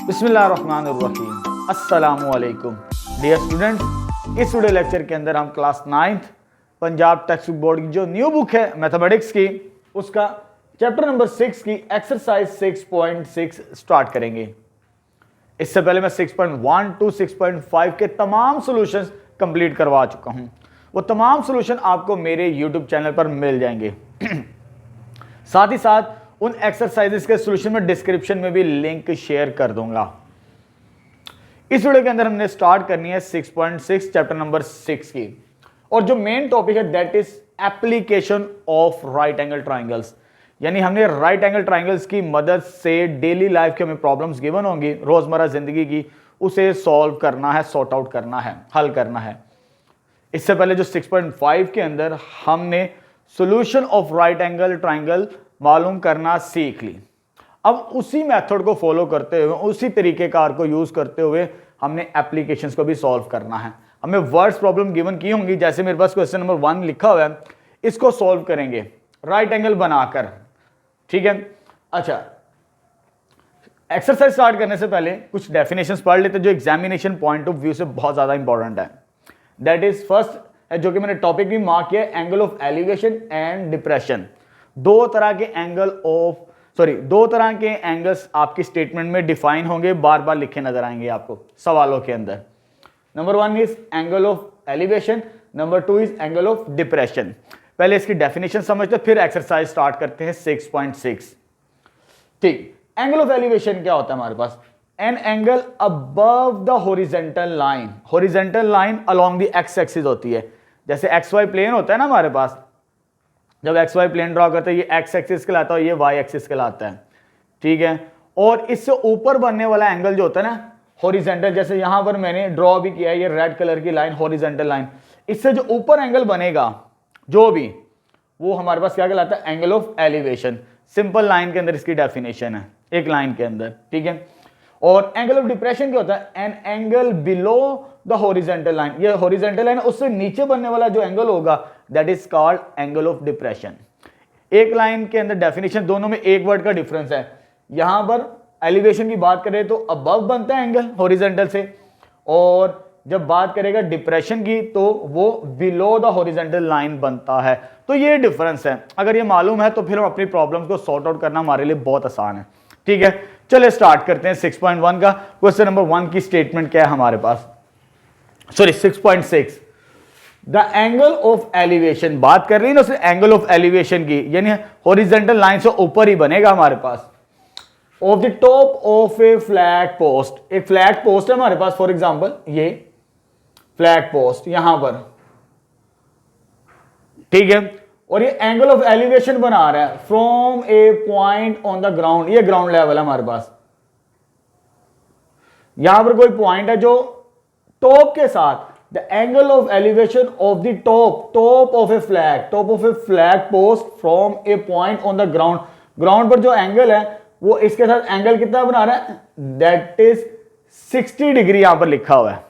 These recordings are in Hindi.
बिस्मिल्लाहिर्रहमानिर्रहीम। अस्सलामुअलैकुम डियर स्टूडेंट्स, इस वीडियो लेक्चर के अंदर हम class 9th Punjab text book board की जो न्यू बुक है मैथमेटिक्स की, उसका चैप्टर नंबर 6 की एक्सरसाइज 6.6 स्टार्ट करेंगे। इससे पहले मैं 6.1 to 6.5 के तमाम सॉल्यूशंस कंप्लीट करवा चुका हूं। वो तमाम सॉल्यूशन आपको मेरे यूट्यूब चैनल पर मिल जाएंगे। साथ ही साथ उन एक्सरसाइजेस के सॉल्यूशन में डिस्क्रिप्शन में भी लिंक शेयर कर दूंगा। इस वीडियो के अंदर हमने स्टार्ट करनी है 6.6 चैप्टर नंबर 6 की, और जो मेन टॉपिक है that is application of right angle triangles. यानी हमने राइट एंगल ट्राइंगल्स की मदद से डेली लाइफ के हमें प्रॉब्लम्स गिवन होंगी, रोजमर्रा जिंदगी की, उसे सॉल्व करना है, सॉर्ट आउट करना है, हल करना है। इससे पहले जो 6.5 के अंदर हमने solution of right angle triangle मालूम करना सीख ली। अब उसी मेथड को फॉलो करते हुए, उसी तरीकेकार को यूज करते हुए हमने एप्लीकेशंस को भी सॉल्व करना है। हमें वर्ड्स प्रॉब्लम गिवन की होंगी, जैसे मेरे पास क्वेश्चन नंबर 1 लिखा हुआ है, इसको सॉल्व करेंगे राइट एंगल बनाकर। ठीक है, अच्छा, एक्सरसाइज स्टार्ट करने से पहले कुछ डेफिनेशंस पढ़ लेते जो एग्जामिनेशन पॉइंट ऑफ व्यू से बहुत ज्यादा इंपॉर्टेंट है। दैट इज फर्स्ट है, जो कि मैंने टॉपिक भी मार्क किया, angle of elevation and depression. दो तरह के एंगल्स आपकी स्टेटमेंट में डिफाइन होंगे, बार बार लिखे नजर आएंगे आपको सवालों के अंदर। Number 1 is angle of elevation, number 2 is angle of depression. पहले इसकी डेफिनेशन समझते फिर एक्सरसाइज स्टार्ट करते हैं 6.6। ठीक, एंगल ऑफ एलिवेशन क्या होता है हमारे पास? An angle above the horizontal line. Horizontal line along the x axis होती है। जैसे एक्स वाई प्लेन होता है ना हमारे पास, जब एक्स वाई प्लेन ड्रॉ करते हैं, ये एक्स एक्सिस कहलाता है, ये वाई एक्सिस कहलाता है। ठीक है, और इससे ऊपर बनने वाला एंगल जो होता है ना हॉरिजॉन्टल, जैसे यहां पर मैंने ड्रॉ भी किया है, ये रेड कलर की लाइन हॉरिजॉन्टल लाइन, इससे जो ऊपर एंगल बनेगा जो भी, वो हमारे पास क्या कहलाता है? Angle of elevation. Simple line के अंदर इसकी डेफिनेशन है, एक लाइन के अंदर। ठीक है, और एंगल ऑफ डिप्रेशन क्या होता है? An angle below the horizontal line. ये हॉरिजॉन्टल लाइन, उससे नीचे बनने वाला जो एंगल होगा that is called angle of depression. एक लाइन के अंदर डेफिनेशन, दोनों में एक वर्ड का डिफरेंस है। यहां पर एलिवेशन की बात करें तो अबव बनता है एंगल हॉरिजॉन्टल से, और जब बात करेगा डिप्रेशन की तो वो बिलो द हॉरिजॉन्टल लाइन बनता है। तो ये डिफरेंस है। अगर ये मालूम है तो फिर हम अपनी प्रॉब्लम्स को सॉर्ट आउट करना हमारे लिए बहुत आसान है। ठीक है, चलिए स्टार्ट करते हैं 6.1 का। क्वेश्चन नंबर 1 की स्टेटमेंट क्या है हमारे पास? Sorry 6.6, the angle of elevation बात कर रही है ना, उसने एंगल ऑफ एलिवेशन की, यानी हॉरिजॉन्टल लाइन से ऊपर ही बनेगा हमारे पास। Of the top of a flat post. एक फ्लैट पोस्ट है हमारे पास, फॉर एग्जांपल ये फ्लैट पोस्ट यहां पर। ठीक है, और ये एंगल ऑफ एलिवेशन बना रहा है from A point on the ground. ये ग्राउंड लेवल है हमारे पास। यहां पर कोई पॉइंट है जो टॉप के साथ, the angle of elevation of the top of A flag post from A point on the ground. Ground पर जो एंगल है वो इसके साथ एंगल कितना बना रहा है? दैट इज 60 डिग्री यहां पर लिखा हुआ है।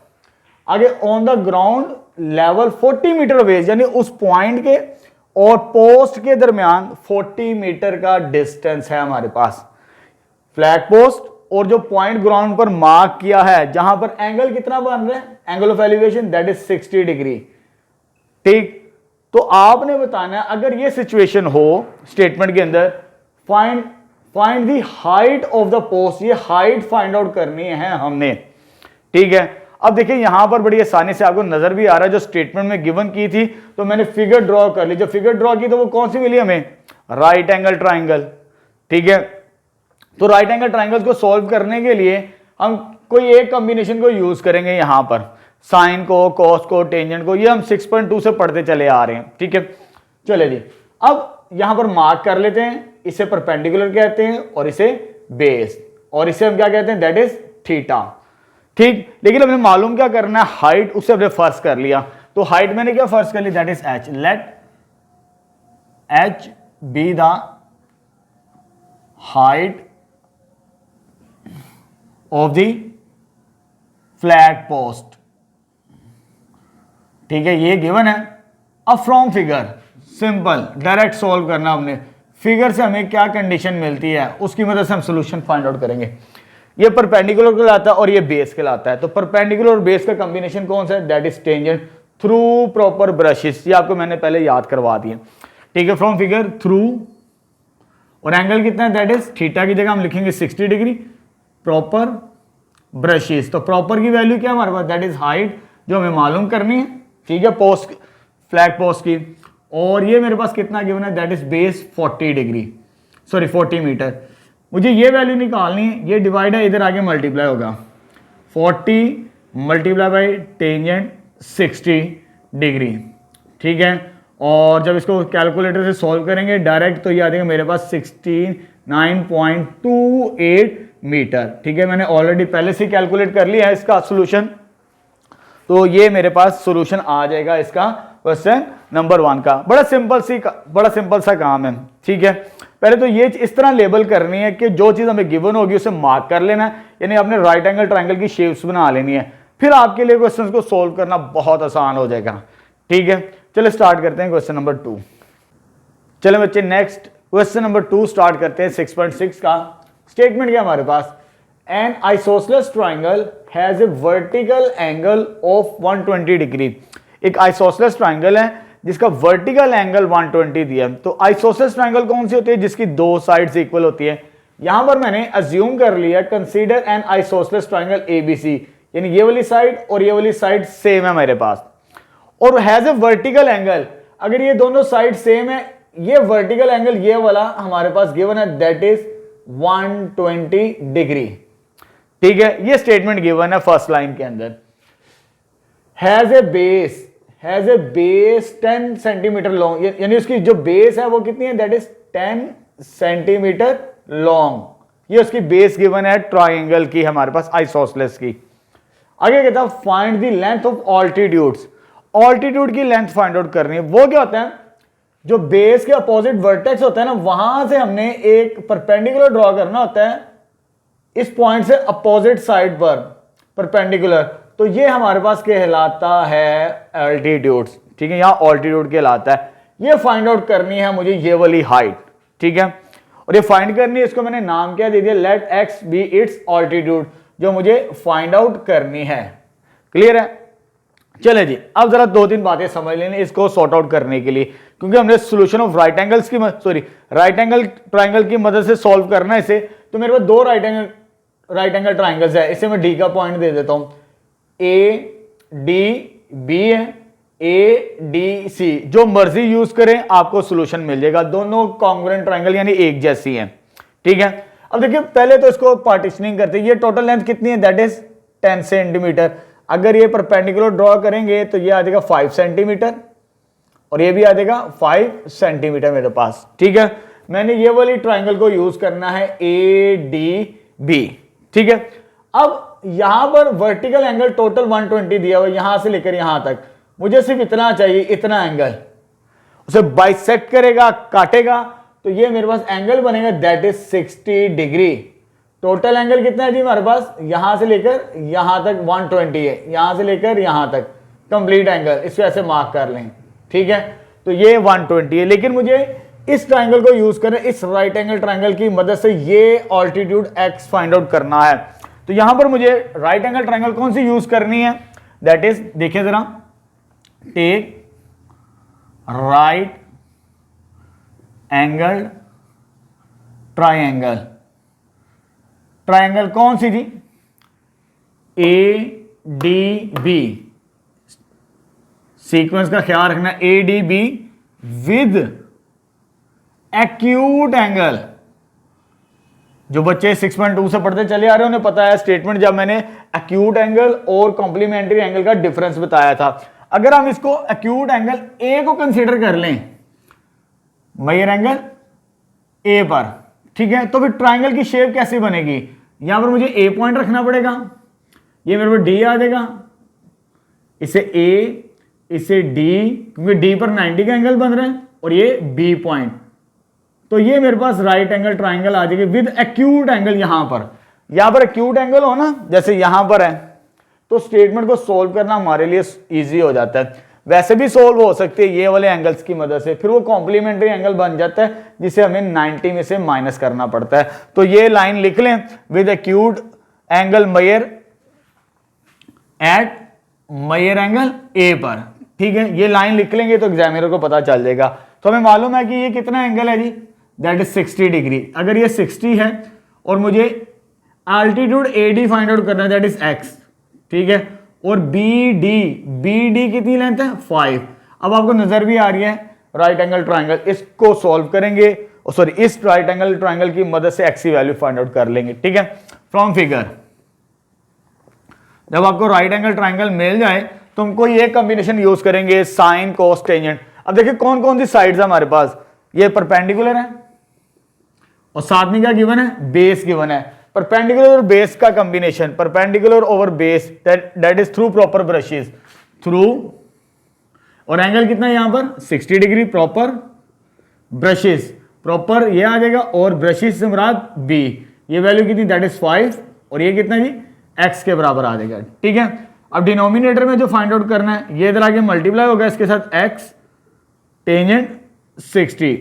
आगे on the ground level 40 meter away, यानी उस पॉइंट के और पोस्ट के दरमियान 40 मीटर का डिस्टेंस है हमारे पास। फ्लैग पोस्ट और जो पॉइंट ग्राउंड पर मार्क किया है, जहां पर एंगल कितना बन रहा है? Angle of elevation that is 60 degree. ठीक, तो आपने बताना है अगर ये सिचुएशन हो स्टेटमेंट के अंदर, find the height of the post. ये हाइट फाइंड आउट करनी है हमने। ठीक है, अब देखिए यहां पर बड़ी आसानी से आपको नजर भी आ रहा है, जो स्टेटमेंट में गिवन की थी तो मैंने फिगर ड्रॉ कर ली। जो फिगर ड्रॉ की तो वो कौन सी मिली हमें? Right angle triangle. ठीक है, तो राइट एंगल ट्राइंगल्स को सॉल्व करने के लिए हम कोई एक कॉम्बिनेशन को यूज करेंगे यहां पर, साइन को, कॉस को, टेंजेंट को। ये हम 6.2 से पढ़ते चले आ रहे हैं। ठीक है, चले जी, अब यहां पर मार्क कर लेते हैं। इसे परपेंडिकुलर कहते हैं और इसे बेस, और इसे हम क्या कहते हैं? That is theta. ठीक, लेकिन हमें मालूम क्या करना है? हाइट। उससे हमने फर्स्ट कर लिया, तो हाइट मैंने क्या फर्स्ट कर ली? That is h। Let h be the height of the flat post. ठीक है, ये गिवन है। अब from figure, simple direct solve करना हमने। फिगर से हमें क्या कंडीशन मिलती है उसकी मदद से हम सॉल्यूशन फाइंड आउट करेंगे। ये परपेंडिकुलर कहलाता है और ये बेस कहलाता है। तो परपेंडिकुलर और बेस का कॉम्बिनेशन कौन सा है? That is tangent through proper brushes. ये आपको मैंने पहले याद करवा दिए, ठीक है, फ्रॉम फिगर थ्रू। और एंगल कितना है? दैट इज थीटा की जगह हम लिखेंगे 60 डिग्री प्रॉपर ब्रशेस। तो प्रॉपर की वैल्यू क्या है हमारे पास? दैट इज हाइट जो हमें मालूम करनी है, ठीक है, पोस्ट फ्लैग पोस्ट की। और ये मेरे पास कितना गिवन है? That is base 40 degree, sorry 40 meter. मुझे ये वैल्यू निकालनी है, ये डिवाइड है, इधर आगे मल्टीप्लाई होगा, 40 मल्टीप्लाई बाई टेंजेंट 60 डिग्री, ठीक है। और जब इसको कैलकुलेटर से सॉल्व करेंगे डायरेक्ट तो ये आ जाएगा मेरे पास 69.28 मीटर, ठीक है। मैंने ऑलरेडी पहले से कैलकुलेट कर लिया है इसका सोल्यूशन, तो ये मेरे पास सोल्यूशन आ जाएगा इसका क्वेश्चन नंबर 1 का। बड़ा सिंपल सा काम है, ठीक है। पहले तो ये इस तरह लेबल करनी है कि जो चीज हमें गिवन होगी उसे मार्क कर लेना है, यानी आपने राइट एंगल ट्रायंगल की शेप्स बना लेनी है, फिर आपके लिए क्वेश्चन को सोल्व करना बहुत आसान हो जाएगा, ठीक है। चलिए स्टार्ट करते हैं क्वेश्चन नंबर 2। चलो बच्चे नेक्स्ट क्वेश्चन नंबर 2 स्टार्ट करते हैं। 6.6 का स्टेटमेंट क्या हमारे पास? An isosceles triangle has a vertical angle of 120 degree. एक आइसोसेलेस ट्राइंगल है जिसका वर्टिकल एंगल 120 दिया है। तो आइसोसेलेस ट्राइंगल कौन सी होती है? जिसकी दो साइड्स इक्वल होती है। यहां पर मैंने अज्यूम कर लिया consider N isosceles triangle ABC, यानी ये वाली साइड और ये वाली साइड सेम है मेरे पास, और हैज ए वर्टिकल एंगल। अगर ये दोनों साइड सेम है, ये वर्टिकल एंगल ये वाला हमारे पास गिवन है, दैट इज 120 डिग्री, ठीक है। ये स्टेटमेंट गिवन है फर्स्ट लाइन के अंदर। Has a base 10 centimetre long, यानी उसकी जो बेस है वो कितनी है? That is 10 centimetre long. ये उसकी बेस गिवन है ट्राइंगल की हमारे पास आइसोसेलेस की। आगे कहता है find the length of altitudes. Altitude की लेंथ फाइंड आउट करनी है। वो क्या होता है? जो बेस के अपोजिट वर्टेक्स होता है ना, वहां से हमने एक परपेंडिकुलर ड्रॉ करना होता है इस पॉइंट से अपोजिट साइड पर परपेंडिकुलर, तो ये हमारे पास कहलाता है अल्टीट्यूड्स, ठीक है। यहां ऑल्टीट्यूड कहलाता है। ये फाइंड आउट करनी है मुझे ये वाली हाइट, ठीक है। और ये फाइंड करनी है, इसको मैंने नाम क्या दे दिया? Let x be its altitude, जो मुझे फाइंड आउट करनी है। क्लियर है? चले जी, अब जरा 2-3 बातें समझ लेने इसको सॉर्ट आउट करने के लिए, क्योंकि हमने solution of right angle triangle की मदद से सॉल्व करना है इसे। तो मेरे पास 2 राइट एंगल ट्राइंगल्स है, इसे मैं डी का पॉइंट दे देता हूं। ए डी बी है, ए डी सी, जो मर्जी यूज करें आपको सोल्यूशन मिल जाएगा। दोनों कॉन्ग्रुएंट ट्राइंगल यानी एक जैसी हैं, ठीक है। अब देखिए पहले तो इसको पार्टीशनिंग करते हैं। ये टोटल लेंथ कितनी है? That is 10 centimetre. अगर ये परपेंडिकुलर ड्रॉ करेंगे तो ये आ जाएगा 5 सेंटीमीटर और ये भी आ जाएगा 5 सेंटीमीटर मेरे पास, ठीक है। मैंने ये वाली ट्राइंगल को यूज करना है ए डी बी, ठीक है। अब यहां पर वर्टिकल एंगल टोटल 120 दिया हुआ, यहां से लेकर यहां तक मुझे सिर्फ इतना चाहिए, इतना एंगल उसे बाइसेक्ट करेगा, काटेगा, तो ये मेरे पास एंगल बनेगा that is 60 degree. Total angle कितना है जी हमारे पास? यहां से लेकर यहां तक 120 है, यहां से लेकर यहां तक कंप्लीट एंगल, इसको ऐसे मार्क कर लें, ठीक है। तो ये 120 है, लेकिन मुझे इस ट्राइंगल को यूज करें, इस राइट एंगल ट्राइंगल की मदद से ये ऑल्टीट्यूड एक्स फाइंड आउट करना है। तो यहां पर मुझे राइट एंगल ट्राइंगल कौन सी यूज करनी है? दैट इज, देखिए जरा, take right angle triangle. Triangle कौन सी जी? A D B. सीक्वेंस का ख्याल रखना, A D B with acute angle. जो बच्चे 6.2 से पढ़ते चले आ रहे हैं उन्हें पता है स्टेटमेंट, जब मैंने एक्यूट एंगल और कॉम्प्लीमेंट्री एंगल का डिफरेंस बताया था। अगर हम इसको एक्यूट एंगल ए को कंसीडर कर लें, मेजर एंगल ए पर, ठीक है, तो फिर ट्राइंगल की शेप कैसे बनेगी? यहां पर मुझे ए पॉइंट रखना पड़ेगा, ये मेरे पास डी आ जाएगा, इसे ए, इसे डी, क्योंकि डी पर 90 का एंगल बन रहा है, और ये बी पॉइंट, तो ये मेरे पास राइट एंगल ट्राइंगल आ जाएगी विद एक्यूट एंगल। यहां पर एक्यूट एंगल हो ना, जैसे यहां पर है, तो स्टेटमेंट को सोल्व करना हमारे लिए इजी हो जाता है। वैसे भी सोल्व हो सकते हैं ये वाले एंगल्स की मदद से, फिर वो कॉम्प्लीमेंट्री एंगल बन जाता है जिसे हमें 90 में से माइनस करना पड़ता है। तो ये लाइन लिख लें, with acute angle mayor at mayor angle A पर, ठीक है। ये लाइन लिख लेंगे तो एग्जामिनर को पता चल जाएगा। तो हमें मालूम है कि ये कितना एंगल है जी, दैट इज 60 डिग्री। अगर ये 60 है और मुझे एल्टीट्यूड AD फाइंड आउट करना है, दैट इज x, ठीक है। और BD कितनी लेंथ है 5। अब आपको नजर भी आ रही है राइट एंगल ट्राइंगल, इसको सॉल्व करेंगे, सॉरी इस राइट एंगल ट्राइंगल की मदद से x की वैल्यू फाइंड आउट कर लेंगे, ठीक है। फ्रॉम फिगर जब आपको राइट एंगल ट्राइंगल मिल जाए तो हम कोई एक कॉम्बिनेशन यूज करेंगे, साइन कोस टेंजेंट। अब देखिए कौन कौन सी साइड्स है हमारे पास, ये परपेंडिकुलर है और साथ में क्या गिवन है, बेस गिवन है। परपेंडिकुलर और बेस का combination, perpendicular over base, that is through proper brushes, through, और एंगल कितना है यहां पर 60 डिग्री प्रॉपर ब्रशेस, प्रॉपर ये आ जाएगा, और ब्रशेस से मुराद बी, ये वैल्यू कितनी, दैट इज 5, और ये कितना जी x के बराबर आ जाएगा, ठीक है। अब डिनोमिनेटर में जो फाइंड आउट करना है, ये इधर आगे मल्टीप्लाई होगा इसके साथ x टेंजेंट 60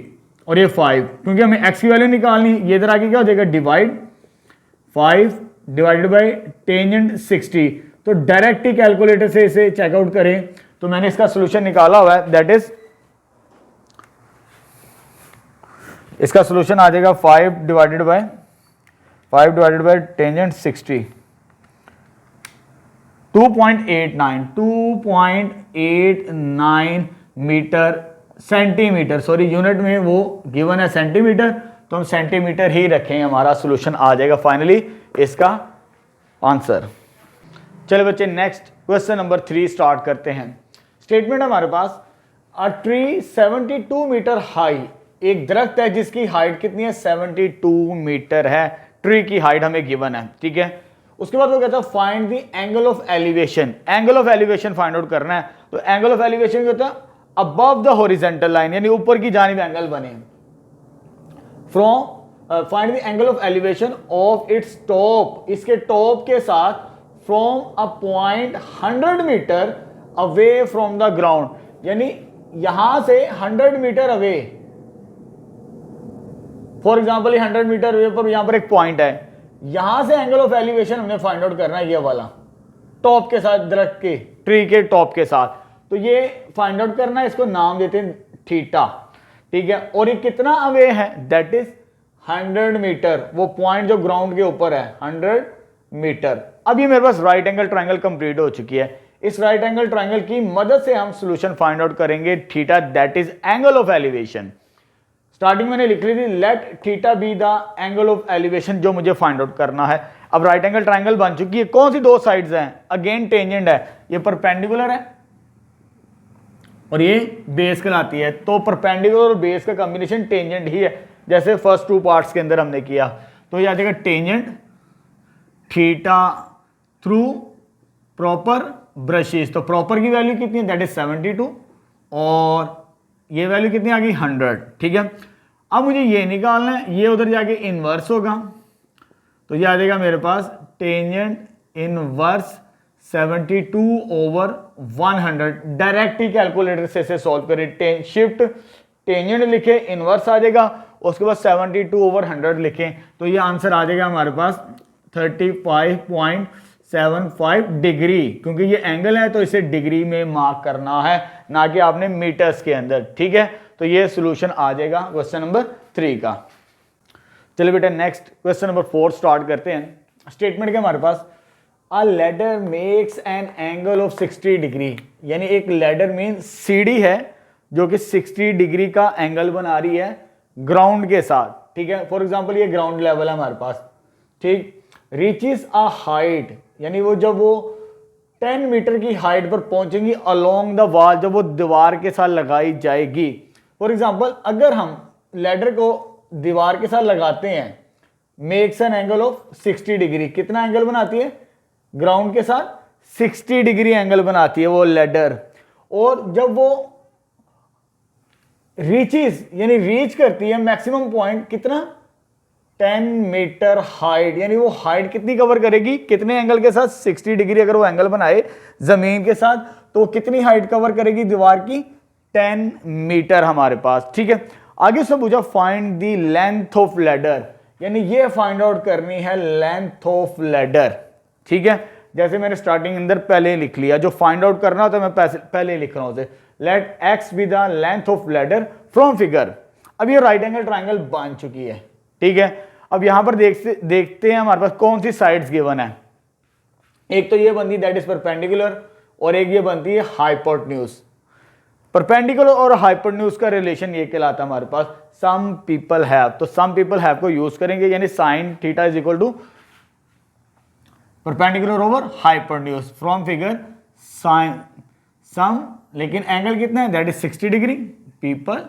और ये 5, क्योंकि हमें x की वैल्यू निकालनी, ये इधर आगे क्या हो जाएगा डिवाइड 5 डिवाइडेड बाई टेंजेंट 60। तो डायरेक्ट ही कैलकुलेटर से इसे चेकआउट करें तो मैंने इसका सोल्यूशन निकाला हुआ है, दैट इज, इसका सोल्यूशन आ जाएगा 5 divided by tangent 60, 2.89 meter centimeter, sorry unit में वो गिवन है सेंटीमीटर, तो हम सेंटीमीटर ही रखेंगे, हमारा सोल्यूशन आ जाएगा फाइनली इसका आंसर। चलो बच्चे नेक्स्ट क्वेश्चन नंबर 3 स्टार्ट करते हैं। स्टेटमेंट हमारे पास, अ ट्री 72 मीटर हाई, एक दरख्त है जिसकी हाइट कितनी है 72 मीटर है, ट्री की हाइट हमें गिवन है, ठीक है। उसके बाद वो कहता है find the angle of elevation, angle of elevation find out करना है। तो एंगल ऑफ एलिवेशन क्या होता है, अबव द हॉरिजॉन्टल लाइन, यानी ऊपर की जानिब एंगल बने। From find the angle of elevation of its top, इसके टॉप के साथ, from a point 100 meter away from the ground, यानी यहां से 100 meter away, for example 100 meter away पर यहां पर एक पॉइंट है, यहां से एंगल ऑफ एलिवेशन हमने फाइंड आउट करना है, ये वाला टॉप के साथ, दरख्त के ट्री के टॉप के साथ, तो ये फाइंड आउट करना है, इसको नाम देते हैं थीटा, ठीक है। और ये कितना अवे है, दैट इज 100 मीटर, वो पॉइंट जो ग्राउंड के ऊपर है 100 मीटर। अब ये मेरे पास राइट एंगल ट्राइंगल कंप्लीट हो चुकी है, इस राइट एंगल ट्राइंगल की मदद से हम सोल्यूशन फाइंड आउट करेंगे theta, that is angle of elevation. Starting मैंने लिख ली थी late theta be the angle of elevation, जो मुझे फाइंड आउट करना है। अब राइट एंगल ट्राइंगल बन चुकी है, कौन सी दो साइड्स हैं, अगेन टेंजेंट है, ये परपेंडिकुलर है और ये बेस कहलाती है, तो परपेंडिकुलर और बेस का कॉम्बिनेशन टेंजेंट ही है, जैसे फर्स्ट 2 पार्ट्स के अंदर हमने किया। तो ये आ जाएगा tangent theta through proper brushes, तो प्रॉपर की वैल्यू कितनी है, दैट इज 72, और ये वैल्यू कितनी आ गई 100, ठीक है। अब मुझे ये निकालना है, ये उधर जाके इनवर्स होगा, तो ये आ जाएगा मेरे पास टेंजेंट इनवर्स 72 ओवर 100, डायरेक्ट ही कैलकुलेटर से इसे सॉल्व करें, शिफ्ट टेंजेंट लिखे, इनवर्स आ जाएगा, उसके बाद 72 ओवर 100 लिखें, तो ये आंसर आ जाएगा हमारे पास 35.75 डिग्री, क्योंकि ये एंगल है तो इसे डिग्री में मार्क करना है, ना कि आपने मीटर्स के अंदर, ठीक है। तो ये सोल्यूशन आ जाएगा क्वेश्चन नंबर 3 का। चलिए बेटा नेक्स्ट क्वेश्चन नंबर 4 स्टार्ट करते हैं। स्टेटमेंट के हमारे पास, a ladder makes an angle of 60 degree, यानी एक लैडर मीन सीढ़ी है जो कि 60 डिग्री का एंगल बना रही है ग्राउंड के साथ, ठीक है। फॉर एग्जांपल ये ग्राउंड लेवल है हमारे पास, ठीक, रीचेस अ हाइट, यानी वो जब वो 10 मीटर की हाइट पर पहुंचेंगी अलोंग द वॉल, जब वो दीवार के साथ लगाई जाएगी। फॉर एग्जांपल अगर हम लैडर को दीवार के साथ लगाते हैं, makes an angle of 60 degree, कितना एंगल बनाती है ग्राउंड के साथ, 60 डिग्री एंगल बनाती है वो लैडर, और जब वो रीचेस यानी रीच करती है मैक्सिमम पॉइंट कितना 10 मीटर हाइट, यानी वो हाइट कितनी कवर करेगी, कितने एंगल के साथ, 60 डिग्री अगर वो एंगल बनाए जमीन के साथ तो कितनी हाइट कवर करेगी दीवार की, 10 मीटर हमारे पास, ठीक है। आगे से पूछा find the length of ladder, यानी ये फाइंड आउट करनी है लेंथ ऑफ लैडर। ठीक है, जैसे मैंने स्टार्टिंग अंदर पहले लिख लिया, जो फाइंड आउट करना होता है मैं पहले लिख रहा हूं उसे, let x be the length of ladder from figure. अब ये राइट एंगल ट्राइंगल बन चुकी है। ठीक है, अब यहां पर देखते हैं हमारे पास कौन सी साइड्स गिवन है। एक तो ये बनती है दैट इज परपेंडिकुलर, और एक ये बनती है हाइपोटेन्यूज। परपेंडिकुलर और हाइपोटेन्यूज का रिलेशन ये कहलाता है हमारे पास सम पीपल हैव। तो सम पीपल हैव को यूज करेंगे, यानी sine theta is equal to perpendicular over hypotenuse from figure sine some, लेकिन एंगल कितना है दैट इज 60 डिग्री पीपल,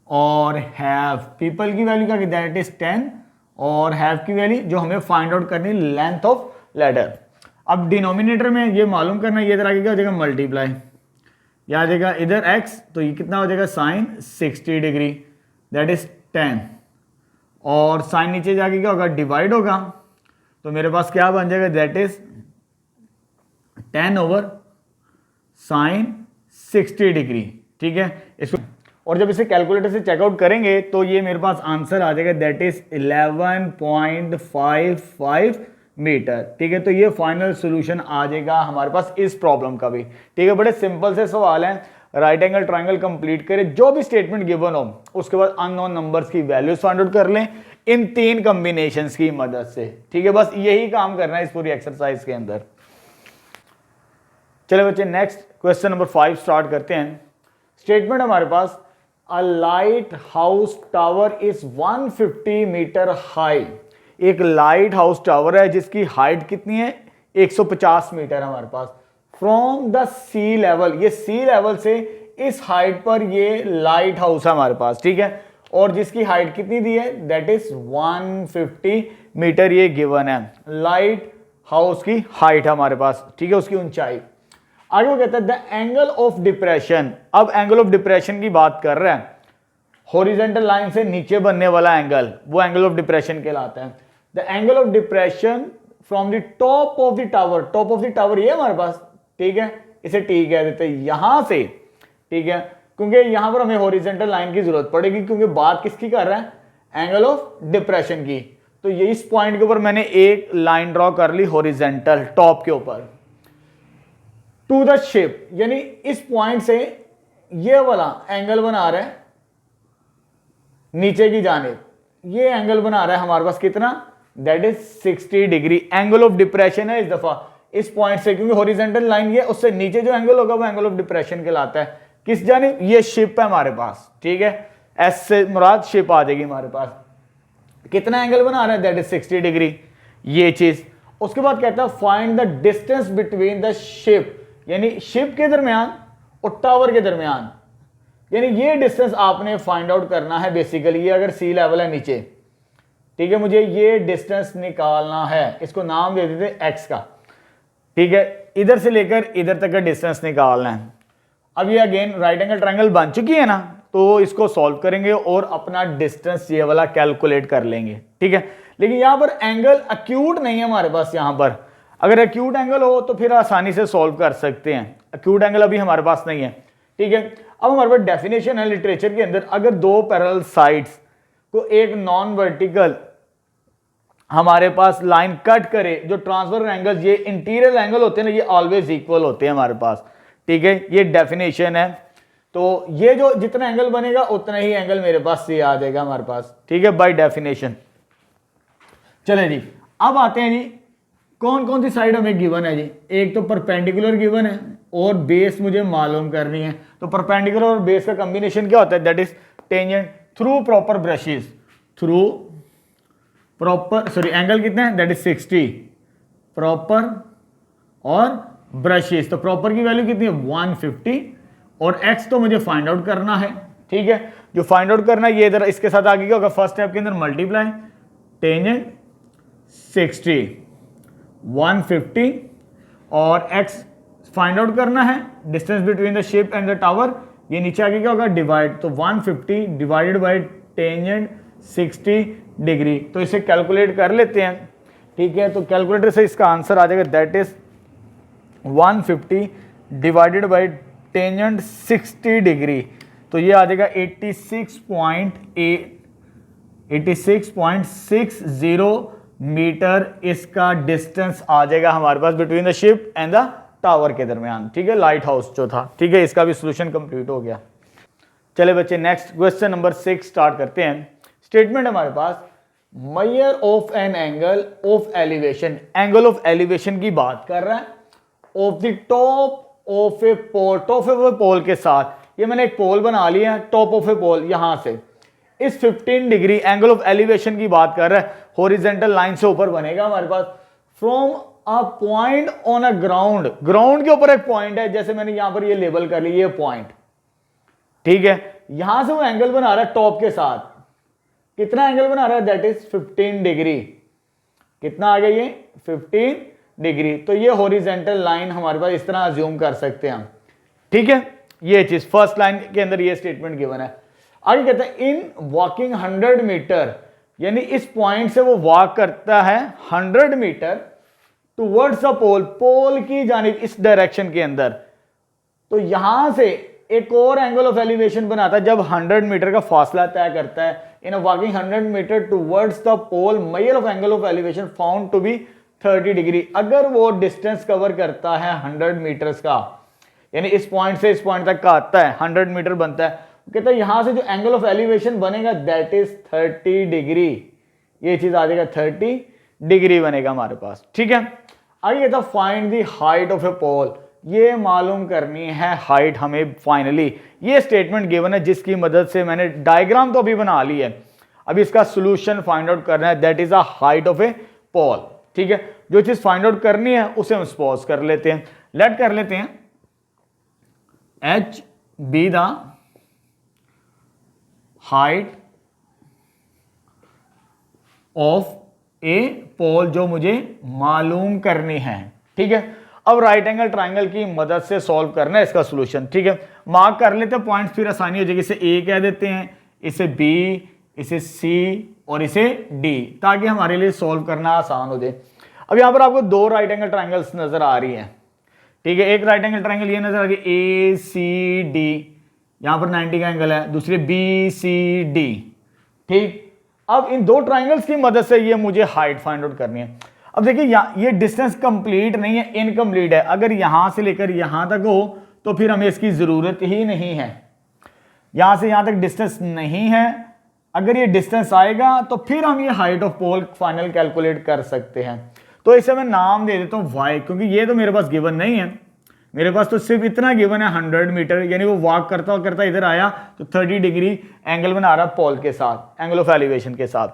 और हैव पीपल की वैल्यू क्या की दैट इज 10, और हैव की वैल्यू जो हमें फाइंड आउट करनी लेंथ ऑफ लैडर। अब डिनोमिनेटर में ये मालूम करना, ये इधर आगे क्या हो जाएगा मल्टीप्लाई, या आ जाएगा इधर x, तो ये कितना हो जाएगा साइन 60 डिग्री दैट इज 10, और साइन नीचे जाके क्या होगा डिवाइड होगा, तो मेरे पास क्या बन जाएगा that is 10 over sine 60 degree. ठीक है, इसको और जब इसे कैलकुलेटर से चेकआउट करेंगे तो ये मेरे पास आंसर आ जाएगा दैट इज 11.55 मीटर। ठीक है, तो ये फाइनल सॉल्यूशन आ जाएगा हमारे पास इस प्रॉब्लम का भी। ठीक है, बड़े सिंपल से सवाल हैं। राइट एंगल ट्रायंगल कंप्लीट करें, जो भी स्टेटमेंट गिवन हो उसके बाद अननोन नंबर्स की वैल्यूज फाइंड आउट कर लें इन 3 कॉम्बिनेशंस की मदद से। ठीक है, बस यही काम करना है इस पूरी एक्सरसाइज के अंदर। चले बच्चे, नेक्स्ट क्वेश्चन नंबर 5 स्टार्ट करते हैं। स्टेटमेंट हमारे पास a lighthouse tower is 150 metre high. एक लाइट हाउस टावर है जिसकी हाइट कितनी है 150 मीटर हमारे पास, फ्रॉम द सी लेवल। ये सी लेवल से इस हाइट पर ये लाइट हाउस है हमारे पास। ठीक है, और जिसकी हाइट कितनी दी है दैट इज 150 मीटर ये गिवन है। लाइट हाउस की हाइट है हमारे पास। ठीक है, उसकी ऊंचाई। आगे वो कहता है द एंगल ऑफ डिप्रेशन। अब एंगल ऑफ डिप्रेशन की बात कर रहे हैं, हॉरिजॉन्टल लाइन से नीचे बनने वाला एंगल, वो एंगल ऑफ डिप्रेशन कहलाता है। The angle of depression from the top of the tower. Top of the tower ये हमारे पास। ठीक है, इसे टी कह देते हैं यहां से। ठीक है, क्योंकि यहां पर हमें हॉरिजॉन्टल लाइन की जरूरत पड़ेगी, क्योंकि बात किसकी कर रहा है एंगल ऑफ डिप्रेशन की। तो ये इस पॉइंट के ऊपर मैंने एक लाइन ड्रॉ कर ली हॉरिजॉन्टल टॉप के ऊपर टू द शिप, यानी इस पॉइंट से ये वाला एंगल बना रहा है नीचे की जानिब। ये एंगल बना रहा है हमारे पास कितना that is 60 degree. Angle of depression है इस दफा इस पॉइंट से, क्योंकि हॉरिजॉन्टल लाइन ये, उससे नीचे जो एंगल होगा वो एंगल ऑफ डिप्रेशन कहलाता है। किस जानिब, ये शिप है हमारे पास। ठीक है, एस से मुराद शिप आ जाएगी हमारे पास। कितना एंगल बना रहा है दैट इज 60 डिग्री, ये चीज। उसके बाद कहता है find the distance between the ship, यानी शिप के दरमियान और टावर के दरमियान, यानी ये डिस्टेंस आपने फाइंड आउट करना है बेसिकली। ये अगर सी लेवल है नीचे, ठीक है, मुझे ये डिस्टेंस निकालना है, इसको नाम दे देते एक्स का। ठीक है, इधर से लेकर इधर तक का डिस्टेंस निकालना है। अब ये अगेन राइट एंगल ट्रायंगल बन चुकी है ना, तो इसको सॉल्व करेंगे और अपना डिस्टेंस ये वाला कैलकुलेट कर लेंगे। ठीक है, लेकिन यहां पर एंगल अक्यूट नहीं है हमारे पास। यहां पर अगर अक्यूट एंगल हो तो फिर आसानी से सॉल्व कर सकते हैं। अक्यूट एंगल अभी हमारे पास नहीं है। ठीक है, अब हमारे पास डेफिनेशन है लिटरेचर के अंदर, अगर दो पैरेलल साइड्स को एक नॉन वर्टिकल हमारे पास लाइन कट करे, जो ट्रांसफर एंगल ये इंटीरियर एंगल होते हैं ना, ये ऑलवेज इक्वल होते हैं हमारे पास। ठीक है, ये डेफिनेशन है। तो ये जो जितना एंगल बनेगा उतना ही एंगल मेरे पास से आ जाएगा हमारे पास। ठीक है, बाय डेफिनेशन। चले जी, अब आते हैं जी कौन कौन सी साइड हमें गिवन है जी। एक तो परपेंडिकुलर गिवन है और बेस मुझे मालूम करनी है। तो परपेंडिकुलर और बेस का कॉम्बिनेशन क्या होता है that is tangent through proper brushes. Through proper angle कितना है दैट इज 60 प्रॉपर और ब्रशेस। तो प्रॉपर की वैल्यू कितनी है 150 और एक्स तो मुझे फाइंड आउट करना है। ठीक है, जो फाइंड आउट करना है ये इधर इसके साथ आगे क्या होगा, फर्स्ट स्टेप के अंदर मल्टीप्लाई टेंजेंट 60 150 और एक्स फाइंड आउट करना है distance between the ship and the tower. ये नीचे आगे क्या होगा डिवाइड, तो 150 डिवाइडेड बाय टेंजेंट 60 डिग्री। तो इसे कैलकुलेट कर लेते हैं। ठीक है, तो कैलकुलेटर से इसका आंसर आ जाएगा that is 150 divided by tangent 60 degree. तो ये आ जाएगा 86.8 86.60 मीटर इसका डिस्टेंस आ जाएगा हमारे पास between the ship and the tower के दरमियान, ठीक है, लाइट हाउस जो था, ठीक है, इसका भी सोल्यूशन कंप्लीट हो गया। चले बच्चे नेक्स्ट क्वेश्चन नंबर 6 स्टार्ट करते हैं। स्टेटमेंट हमारे पास measure of an angle of elevation, angle of elevation की बात कर रहा है of the top of a pole, top of a pole के साथ, ये मैंने एक पोल बना लिया है, टॉप ऑफ ए पोल, यहां से इस 15 डिग्री एंगल ऑफ एलिवेशन की बात कर रहा है, हॉरिजॉन्टल लाइन से ऊपर बनेगा हमारे पास, from a point on a ground, ground के ऊपर एक पॉइंट है, जैसे मैंने यहां पर ये लेबल कर लिया, ये पॉइंट, ठीक है, यहां से वो एंगल बना रहा है टॉप के साथ, कितना एंगल बना रहा है, दैट इज 15 डिग्री, कितना आ गया ये 15 डिग्री, तो ये हॉरिजॉन्टल लाइन हमारे पास इस तरह अज्यूम कर सकते हैं हम, ठीक है, ये चीज फर्स्ट लाइन के अंदर ये स्टेटमेंट गिवन है। आगे कहता है इन वॉकिंग 100 मीटर, यानी इस पॉइंट से वो वॉक करता है 100 मीटर टुवर्ड्स द पोल, पोल की जानिब इस डायरेक्शन के अंदर, तो यहां से एक और एंगल ऑफ एलिवेशन बनाता है जब 100 मीटर का फासला तय करता है, in walking 100 meter towards the pole measure of angle of elevation found to be 30 degree, अगर वो डिस्टेंस कवर करता है 100 मीटर्स का, यानी इस पॉइंट से इस पॉइंट तक का आता है 100 मीटर बनता है, कहता है यहां से जो एंगल ऑफ एलिवेशन बनेगा दैट इज 30 डिग्री, ये चीज आ जाएगा 30 डिग्री बनेगा हमारे पास, ठीक है। आगे कहता है find the height of a पोल, ये मालूम करनी है हाइट हमें फाइनली, ये स्टेटमेंट गिवन है जिसकी मदद से मैंने डायग्राम तो अभी बना ली है, अभी इसका सोल्यूशन फाइंड आउट करना है, that is a height of a pole, ठीक है, जो चीज फाइंड आउट करनी है उसे हम सपोज कर लेते हैं, लेट कर लेते हैं H be the height of a pole जो मुझे मालूम करनी है, ठीक है। अब राइट एंगल ट्राइंगल की मदद से सॉल्व करना है इसका सॉल्यूशन, ठीक है, मार्क कर लेते हैं पॉइंट्स, फिर आसानी हो जाएगी, इसे ए कह देते हैं, इसे बी, इसे सी और इसे डी, ताकि हमारे लिए सॉल्व करना आसान हो जाए। अब यहां पर आपको दो राइट एंगल ट्राइंगल्स नजर आ रही हैं, ठीक है, एक राइट एंगल ट्राइंगल ये नजर आ रही है ए सी डी, यहां पर 90 का एंगल है, दूसरे बी सी डी, ठीक। अब इन दो ट्राइंगल्स की मदद से ये मुझे हाइट फाइंड आउट करनी है। अब देखिए ये डिस्टेंस कंप्लीट नहीं है, इनकम्प्लीट है, अगर यहां से लेकर यहां तक हो तो फिर हमें इसकी जरूरत ही नहीं है, यहां से यहां तक डिस्टेंस नहीं है, अगर ये डिस्टेंस आएगा तो फिर हम ये height of pole final calculate कर सकते हैं। तो इसे मैं नाम दे देता हूं y, क्योंकि ये तो मेरे पास गिवन नहीं है, मेरे पास तो सिर्फ इतना गिवन है 100 मीटर, यानी वो वॉक करता करता इधर आया तो 30 डिग्री एंगल बना रहा पोल के साथ, एंगल ऑफ एलिवेशन के साथ।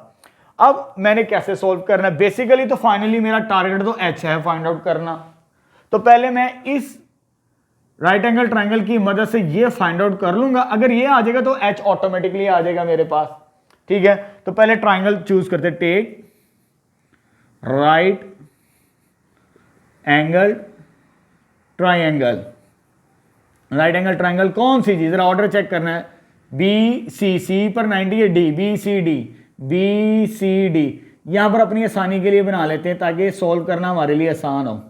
अब मैंने कैसे सोल्व करना है, बेसिकली तो फाइनली मेरा टारगेट तो h है फाइंड आउट करना, तो पहले मैं इस राइट एंगल ट्राइंगल की मदद से ये फाइंड आउट कर लूंगा, अगर ये आ जाएगा तो h ऑटोमेटिकली आ जाएगा मेरे पास, ठीक है। तो पहले ट्राइंगल चूज करते, take right angle triangle, right angle triangle कौन सी चीज, ऑर्डर चेक करना है, बी सी, सी पर 90 है, D, B C D, B C D, यहां पर अपनी आसानी के लिए बना लेते हैं ताकि सॉल्व करना हमारे लिए आसान हो।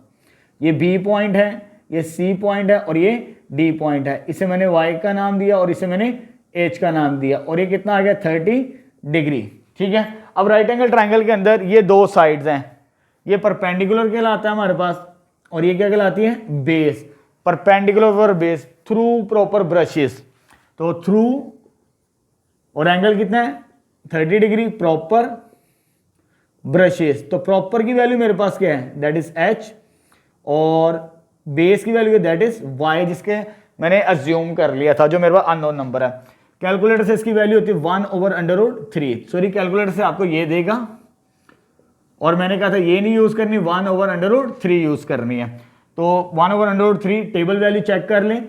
ये बी पॉइंट है, ये सी पॉइंट है और ये डी पॉइंट है, इसे मैंने वाई का नाम दिया और इसे मैंने एच का नाम दिया, और ये कितना आ गया 30 डिग्री, ठीक है। अब राइट एंगल ट्राइंगल के अंदर ये दो साइड्स हैं, ये परपेंडिकुलर कहलाता है हमारे पास, और ये क्या कहलाती है बेस, परपेंडिकुलर और बेस थ्रू प्रॉपर ब्रशेस, तो थ्रू और एंगल कितना है 30 डिग्री प्रॉपर ब्रशेस, तो प्रॉपर की वैल्यू मेरे पास क्या है, दैट इज h, और बेस की वैल्यू दैट इज y, जिसके मैंने अज्यूम कर लिया था, जो मेरे पास अननोन नंबर है। कैलकुलेटर से इसकी वैल्यू होती है 1/√3, सॉरी कैलकुलेटर से आपको ये देगा, और मैंने कहा था ये नहीं यूज करनी, 1/√3 यूज करनी है, तो 1/√3 टेबल वैल्यू चेक कर लें,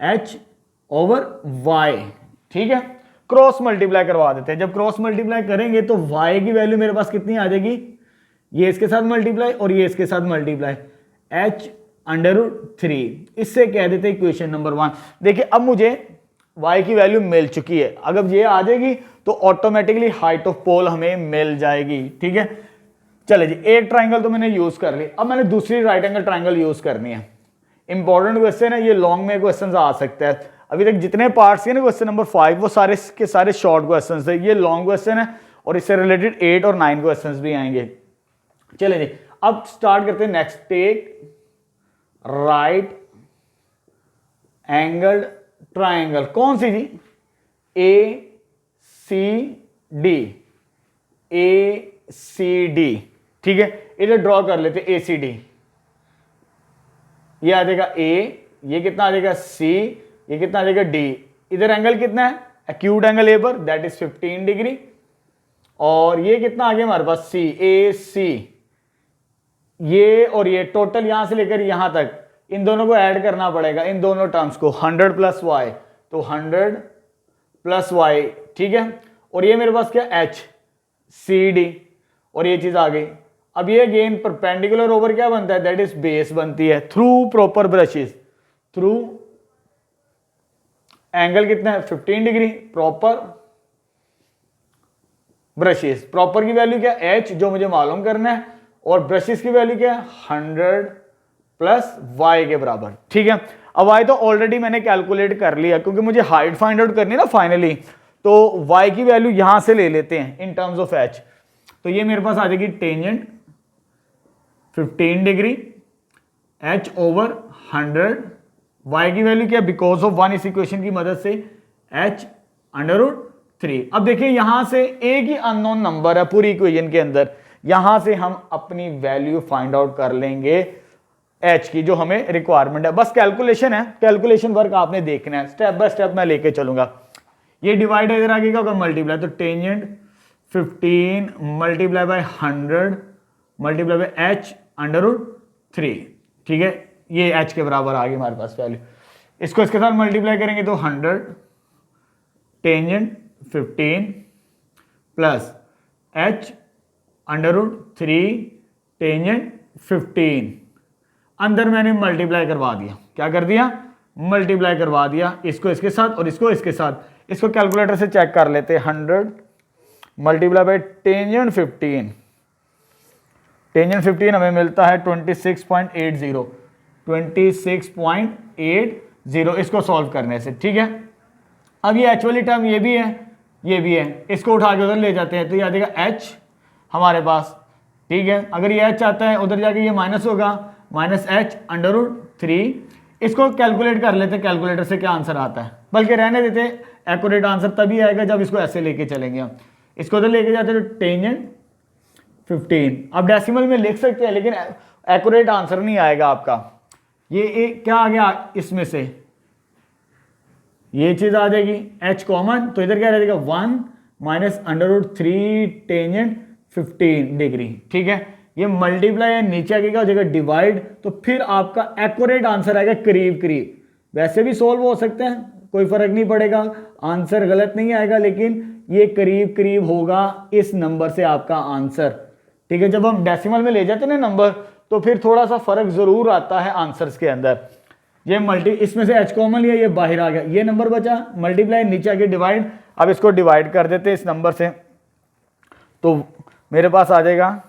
h/y, ठीक है, क्रॉस मल्टीप्लाई करवा देते हैं, जब क्रॉस मल्टीप्लाई करेंगे तो y की वैल्यू मेरे पास कितनी आ जाएगी, ये इसके साथ मल्टीप्लाई और ये इसके साथ मल्टीप्लाई, h/√3, इससे कह देते हैं इक्वेशन नंबर 1। देखिए अब मुझे y की वैल्यू मिल चुकी है, अगर ये आ जाएगी तो ऑटोमेटिकली हाइट ऑफ पोल हमें मिल जाएगी, ठीक है। चले जी, एक ट्राइंगल तो मैंने यूज कर ली, अब मैंने दूसरी राइट एंगल ट्राइंगल यूज करनी है। इंपॉर्टेंट क्वेश्चन है ये, लॉन्ग में क्वेश्चन आ सकता है। अभी तक जितने पार्ट्स हैं ना क्वेश्चन नंबर 5 वो सारे के सारे शॉर्ट क्वेश्चन थे, ये लॉन्ग क्वेश्चन है और इससे रिलेटेड 8 और 9 क्वेश्चंस भी आएंगे। चलें जी, अब स्टार्ट करते हैं next. Take right angle triangle, कौन सी जी? ए सी डी, ए सी डी, ठीक है, इधर ड्रॉ कर लेते ए सी डी। ये आ जाएगा ए, ये कितना आ जाएगा सी, ये कितना आ जाएगा डी। इधर एंगल कितना है? एक्यूट एंगल ए पर, दैट इज 15 डिग्री। और ये कितना आ गया हमारे पास? सी, ए सी। ये और ये टोटल यहां से लेकर यहां तक इन दोनों को ऐड करना पड़ेगा, इन दोनों टर्म्स को, 100 प्लस वाई, तो 100 प्लस वाई, ठीक है। और ये मेरे पास क्या? एच सी डी, और ये चीज आ गई। अब ये अगेन परपेंडिकुलर ओवर क्या बनता है? दैट इज बेस बनती है through proper brushes, through angle कितना है? 15 डिग्री प्रॉपर ब्रशेस। प्रॉपर की वैल्यू क्या? एच, जो मुझे मालूम करना है, और ब्रशेस की वैल्यू क्या है? 100 प्लस वाई के बराबर, ठीक है। अब वाई तो ऑलरेडी मैंने कैलकुलेट कर लिया, क्योंकि मुझे हाइट फाइंड आउट करनी है ना फाइनली, तो वाई की वैल्यू यहां से ले लेते हैं इन टर्म्स ऑफ एच। तो ये मेरे पास आ जाएगी tangent 15 degree, H over 100, Y की वैल्यू क्या? बिकॉज ऑफ वन, इस इक्वेशन की मदद से एच √3। अब देखिए यहां से एक ही अननोन नंबर है पूरी इक्वेशन के अंदर, यहां से हम अपनी वैल्यू फाइंड आउट कर लेंगे एच की, जो हमें रिक्वायरमेंट है। बस कैलकुलेशन है, कैलकुलेशन वर्क आपने देखना है, स्टेप बाय स्टेप मैं लेके चलूंगा। ये डिवाइड इधर आगे क्या होगा? मल्टीप्लाई, तो tangent 15 multiply by 100 multiply by H √3, ठीक है। ये एच के बराबर आ गई हमारे पास वैल्यू। इसको इसके साथ मल्टीप्लाई करेंगे तो 100 टेंजेंट 15 प्लस एच √3 टेंजेंट 15। अंदर मैंने मल्टीप्लाई करवा दिया, क्या कर दिया? मल्टीप्लाई करवा दिया, इसको इसके साथ और इसको इसके साथ। इसको कैलकुलेटर से चेक कर लेते हैं। 100 मल्टीप्लाई बाय टेंजेंट 15, टेंजेंट 15 हमें मिलता है 26.80, 26.80 इसको सॉल्व करने से, ठीक है। अब ये एच वाली टर्म ये भी है, ये भी है, इसको उठा के उधर ले जाते हैं, तो ये आ जाएगा एच हमारे पास, ठीक है। अगर ये एच आता है उधर जाके ये माइनस होगा, माइनस एच √3। इसको कैलकुलेट कर लेते हैं कैलकुलेटर से क्या आंसर आता है, बल्कि रहने देते हैं, एक्यूरेट आंसर तभी आएगा जब इसको ऐसे लेके चलेंगे हम। इसको उधर लेके जाते हैं तो टेंजेंट 15, अब डेसिमल में लिख सकते हैं, लेकिन एक्यूरेट आंसर नहीं आएगा आपका। ये एक क्या आ गया इसमें से? ये चीज आ जाएगी एच कॉमन, तो इधर क्या रहेगा? 1 माइनस √3 टेंजेंट 15 डिग्री, ठीक है। ये मल्टीप्लाई है, नीचे आगे क्या हो जाएगा? डिवाइड, तो फिर आपका एक्यूरेट आंसर आएगा करीब करीब। वैसे भी सोल्व हो सकते हैं, कोई फर्क नहीं पड़ेगा, आंसर गलत नहीं आएगा, लेकिन ये करीब करीब होगा इस नंबर से आपका आंसर, ठीक है। जब हम डेसिमल में ले जाते हैं ना नंबर, तो फिर थोड़ा सा फर्क जरूर आता है आंसर्स के अंदर। ये इसमें से एच कॉमन लिया, ये बाहर आ गया, ये नंबर बचा, मल्टीप्लाई, नीचे आके डिवाइड। अब इसको डिवाइड कर देते हैं इस नंबर से, तो मेरे पास आ जाएगा,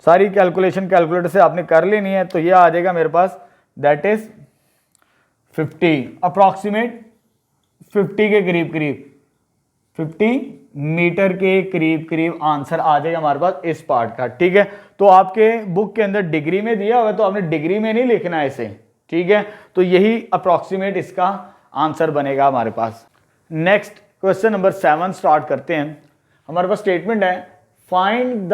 सारी कैलकुलेशन कैलकुलेटर से आपने कर लेनी है, तो ये आ जाएगा मेरे पास, दैट इज 50, अप्रॉक्सीमेट 50 के करीब करीब, 50 मीटर के करीब करीब आंसर आ जाएगा हमारे पास इस पार्ट का, ठीक है। तो आपके बुक के अंदर डिग्री में दिया हुआ है, तो आपने डिग्री में नहीं लिखना है इसे, ठीक है। तो यही अप्रॉक्सीमेट इसका आंसर बनेगा हमारे पास। नेक्स्ट क्वेश्चन नंबर 7 स्टार्ट करते हैं। हमारे पास स्टेटमेंट है, find the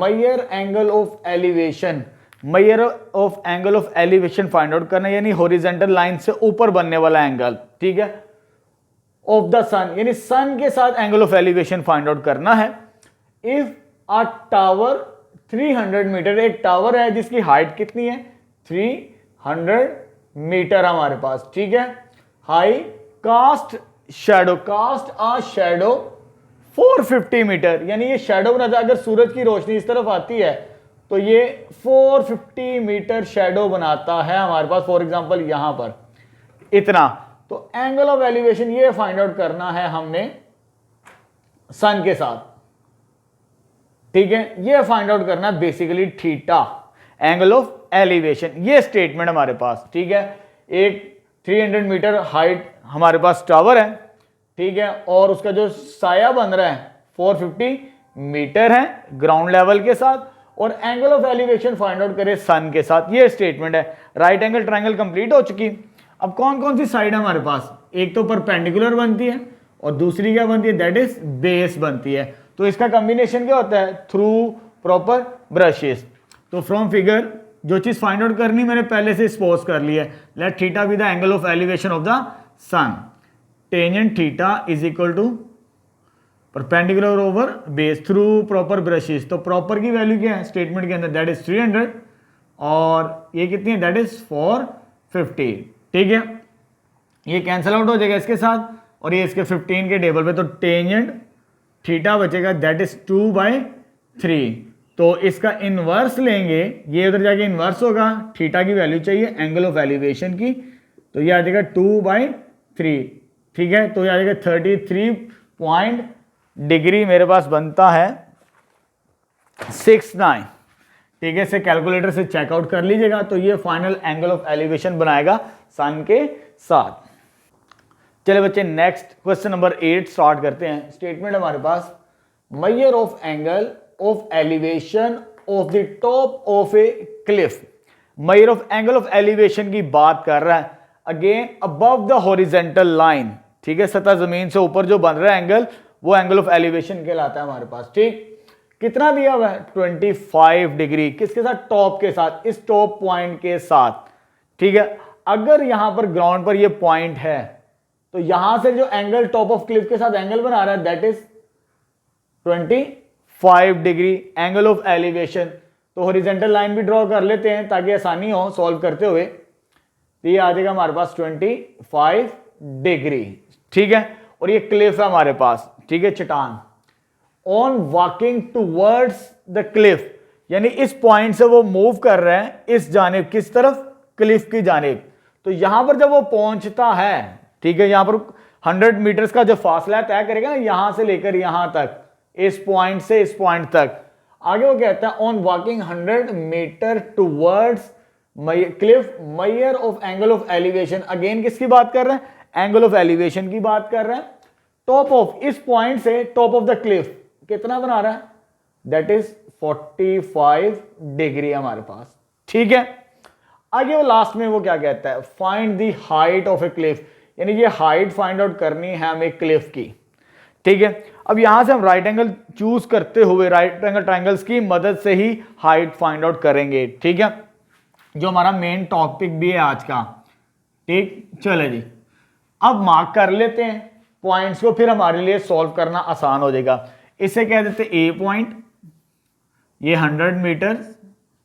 measure angle of elevation. Measure of angle of elevation find out करना, यानी हॉरिजॉन्टल लाइन से ऊपर बनने वाला एंगल, ठीक है, ऑफ द सन, यानी सन के साथ angle of elevation find out करना है। इफ अ टावर 300 मीटर, एक टावर है जिसकी हाइट कितनी है? 300 मीटर हमारे पास, ठीक है। High cast shadow, cast a shadow 450 meter, यानी ये शैडो बनाता है। अगर सूरज की रोशनी इस तरफ आती है तो ये 450 मीटर शैडो बनाता है हमारे पास, फॉर एग्जांपल यहां पर इतना। तो एंगल ऑफ एलिवेशन ये फाइंड आउट करना है हमने सन के साथ, ठीक है। ये फाइंड आउट करना है basically theta, angle of elevation, ये स्टेटमेंट हमारे पास, ठीक है। एक 300 मीटर हाइट हमारे पास टावर है, ठीक है, और उसका जो साया बन रहा है 450 मीटर है ग्राउंड लेवल के साथ, और angle of elevation find out करे सन के साथ। ये स्टेटमेंट है। राइट एंगल ट्रायंगल कंप्लीट हो चुकी। अब कौन कौन सी साइड है हमारे पास? एक तो परपेंडिकुलर बनती है और दूसरी क्या बनती है? दैट इज बेस बनती है। तो इसका कॉम्बिनेशन क्या होता है? Through proper brushes. तो फ्रॉम फिगर जो चीज फाइंड आउट करनी मैंने पहले से सपोज कर ली है। Let theta be the angle of elevation of the sun. Tangent theta is equal to perpendicular over base through proper brushes. तो प्रॉपर की वैल्यू क्या है स्टेटमेंट के अंदर? दैट इज 300, और ये कितनी है? That is 450। ठीक है, ये कैंसिल आउट हो जाएगा इसके साथ, और ये इसके 15 के टेबल पे। तो टेंजेंट थीटा बचेगा दैट इज 2/3। तो इसका इनवर्स लेंगे, ये उधर जाके इनवर्स होगा, थीटा की वैल्यू चाहिए एंगल ऑफ एलिवेशन की, तो ये आ जाएगा 2/3। ठीक है, तो ये आ जाएगा 33 डिग्री मेरे पास बनता है 69। ठीक है, इसे कैलकुलेटर से चेकआउट कर लीजिएगा। तो ये फाइनल एंगल ऑफ एलिवेशन बनाएगा सन के साथ। चले बच्चे, नेक्स्ट क्वेश्चन नंबर 8 स्टार्ट करते हैं। स्टेटमेंट हमारे पास, measure of angle of elevation of the top of a cliff. Measure of angle of elevation की बात कर रहा है। Again above the horizontal line. ठीक है, सतह जमीन से ऊपर जो बन रहा है एंगल, वो एंगल ऑफ एलिवेशन कहलाता है हमारे पास। ठीक, कितना दिया हुआ है? 25 डिग्री। किसके साथ? टॉप के साथ, इस टॉप पॉइंट के साथ। ठीक है, अगर यहां पर ग्राउंड पर ये पॉइंट है, तो यहां से जो एंगल टॉप ऑफ क्लिफ के साथ एंगल बना रहा है that is 25 degree angle of elevation. तो हॉरिजॉन्टल लाइन भी ड्रॉ कर लेते हैं ताकि आसानी हो सॉल्व करते हुए। तो ये आ जाएगा हमारे पास 25 डिग्री। ठीक है, और ये क्लिफ है हमारे पास। ठीक है, चट्टान। On walking towards the Cliff, यानी इस पॉइंट से वो मूव कर रहे हैं इस जानिब, किस तरफ? क्लिफ की जानिब। तो यहां पर जब वो पहुंचता है, ठीक है, यहां पर 100 मीटर्स का जो फासला तय करेगा ना, यहां से लेकर यहां तक, इस पॉइंट से इस पॉइंट तक, आगे वो कहता है on walking 100 meter towards cliff measure of angle of elevation. Again किसकी बात कर रहे हैं? एंगल ऑफ एलिवेशन की बात कर रहे हैं। टॉप ऑफ, इस पॉइंट से टॉप ऑफ द क्लिफ कितना बना रहा है? दैट इज 45 डिग्री हमारे पास। ठीक है, आगे वो लास्ट में वो क्या कहता है? Find the height of a Cliff, यानी ये हाइट फाइंड आउट करनी है हमें क्लिफ की। ठीक है, अब यहां से हम राइट एंगल चूज करते हुए राइट एंगल ट्रायंगल्स की मदद से ही हाइट फाइंड आउट करेंगे। ठीक है, जो हमारा मेन टॉपिक भी है आज का। ठीक, चले जी, अब मार्क कर लेते हैं पॉइंट्स को, फिर हमारे लिए सॉल्व करना आसान हो जाएगा। इसे कह देते ए पॉइंट, ये 100 meter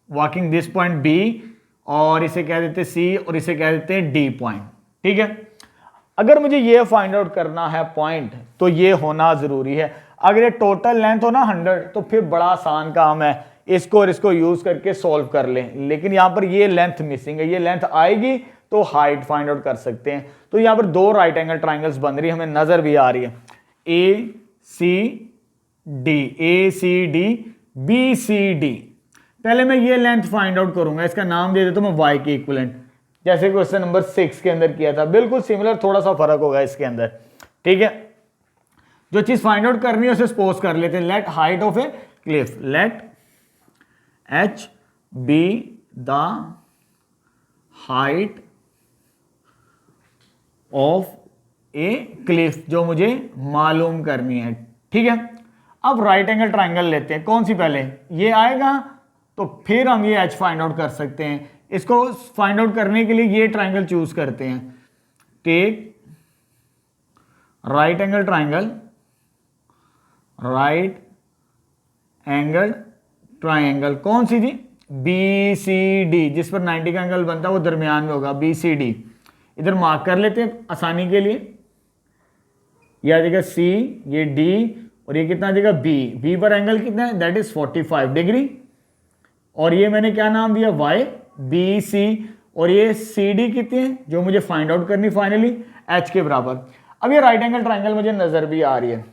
walking this point B, और इसे कह देते सी, और इसे कह देते हैं डी पॉइंट। ठीक है, अगर मुझे ये फाइंड आउट करना है पॉइंट, तो ये होना जरूरी है। अगर ये टोटल लेंथ हो ना 100, तो फिर बड़ा आसान काम है, इसको और इसको यूज करके सॉल्व कर लें। लेकिन यहां पर ये लेंथ मिसिंग है, ये लेंथ आएगी तो हाइट फाइंड आउट कर सकते हैं। तो यहां पर दो राइट एंगल ट्राइंगल्स बन रही है, हमें नजर भी आ रही है, A C D, B C D. पहले मैं ये लेंथ फाइंड आउट करूंगा, इसका नाम दे देता हूं मैं वाई के इक्विवेलेंट, जैसे क्वेश्चन नंबर 6 के अंदर किया था। बिल्कुल सिमिलर, थोड़ा सा फर्क होगा इसके अंदर। ठीक है, जो चीज फाइंड आउट करनी है उसे सपोज कर लेते हैं। Let height of a cliff, let H be the height of a cliff, जो मुझे मालूम करनी है। ठीक है, अब राइट एंगल ट्राइंगल लेते हैं। कौन सी पहले? ये आएगा तो फिर हम ये एच फाइंड आउट कर सकते हैं। इसको फाइंड आउट करने के लिए ये ट्राइंगल चूज करते हैं। Take right angle triangle, right angle triangle, कौन सी जी? बी सी डी, जिस पर 90 का एंगल बनता है वो दरमियान में होगा, बी सी डी। इधर मार्क कर लेते हैं आसानी के लिए। ये आ जाएगा सी, ये डी, और ये कितना आ जाएगा बी। बी पर एंगल कितना है? That is 45 degree. और ये मैंने क्या नाम दिया? वाई, बी सी, और ये सी डी कितनी है जो मुझे फाइंड आउट करनी फाइनली? एच के बराबर। अब ये राइट एंगल ट्राइंगल मुझे नजर भी आ रही है।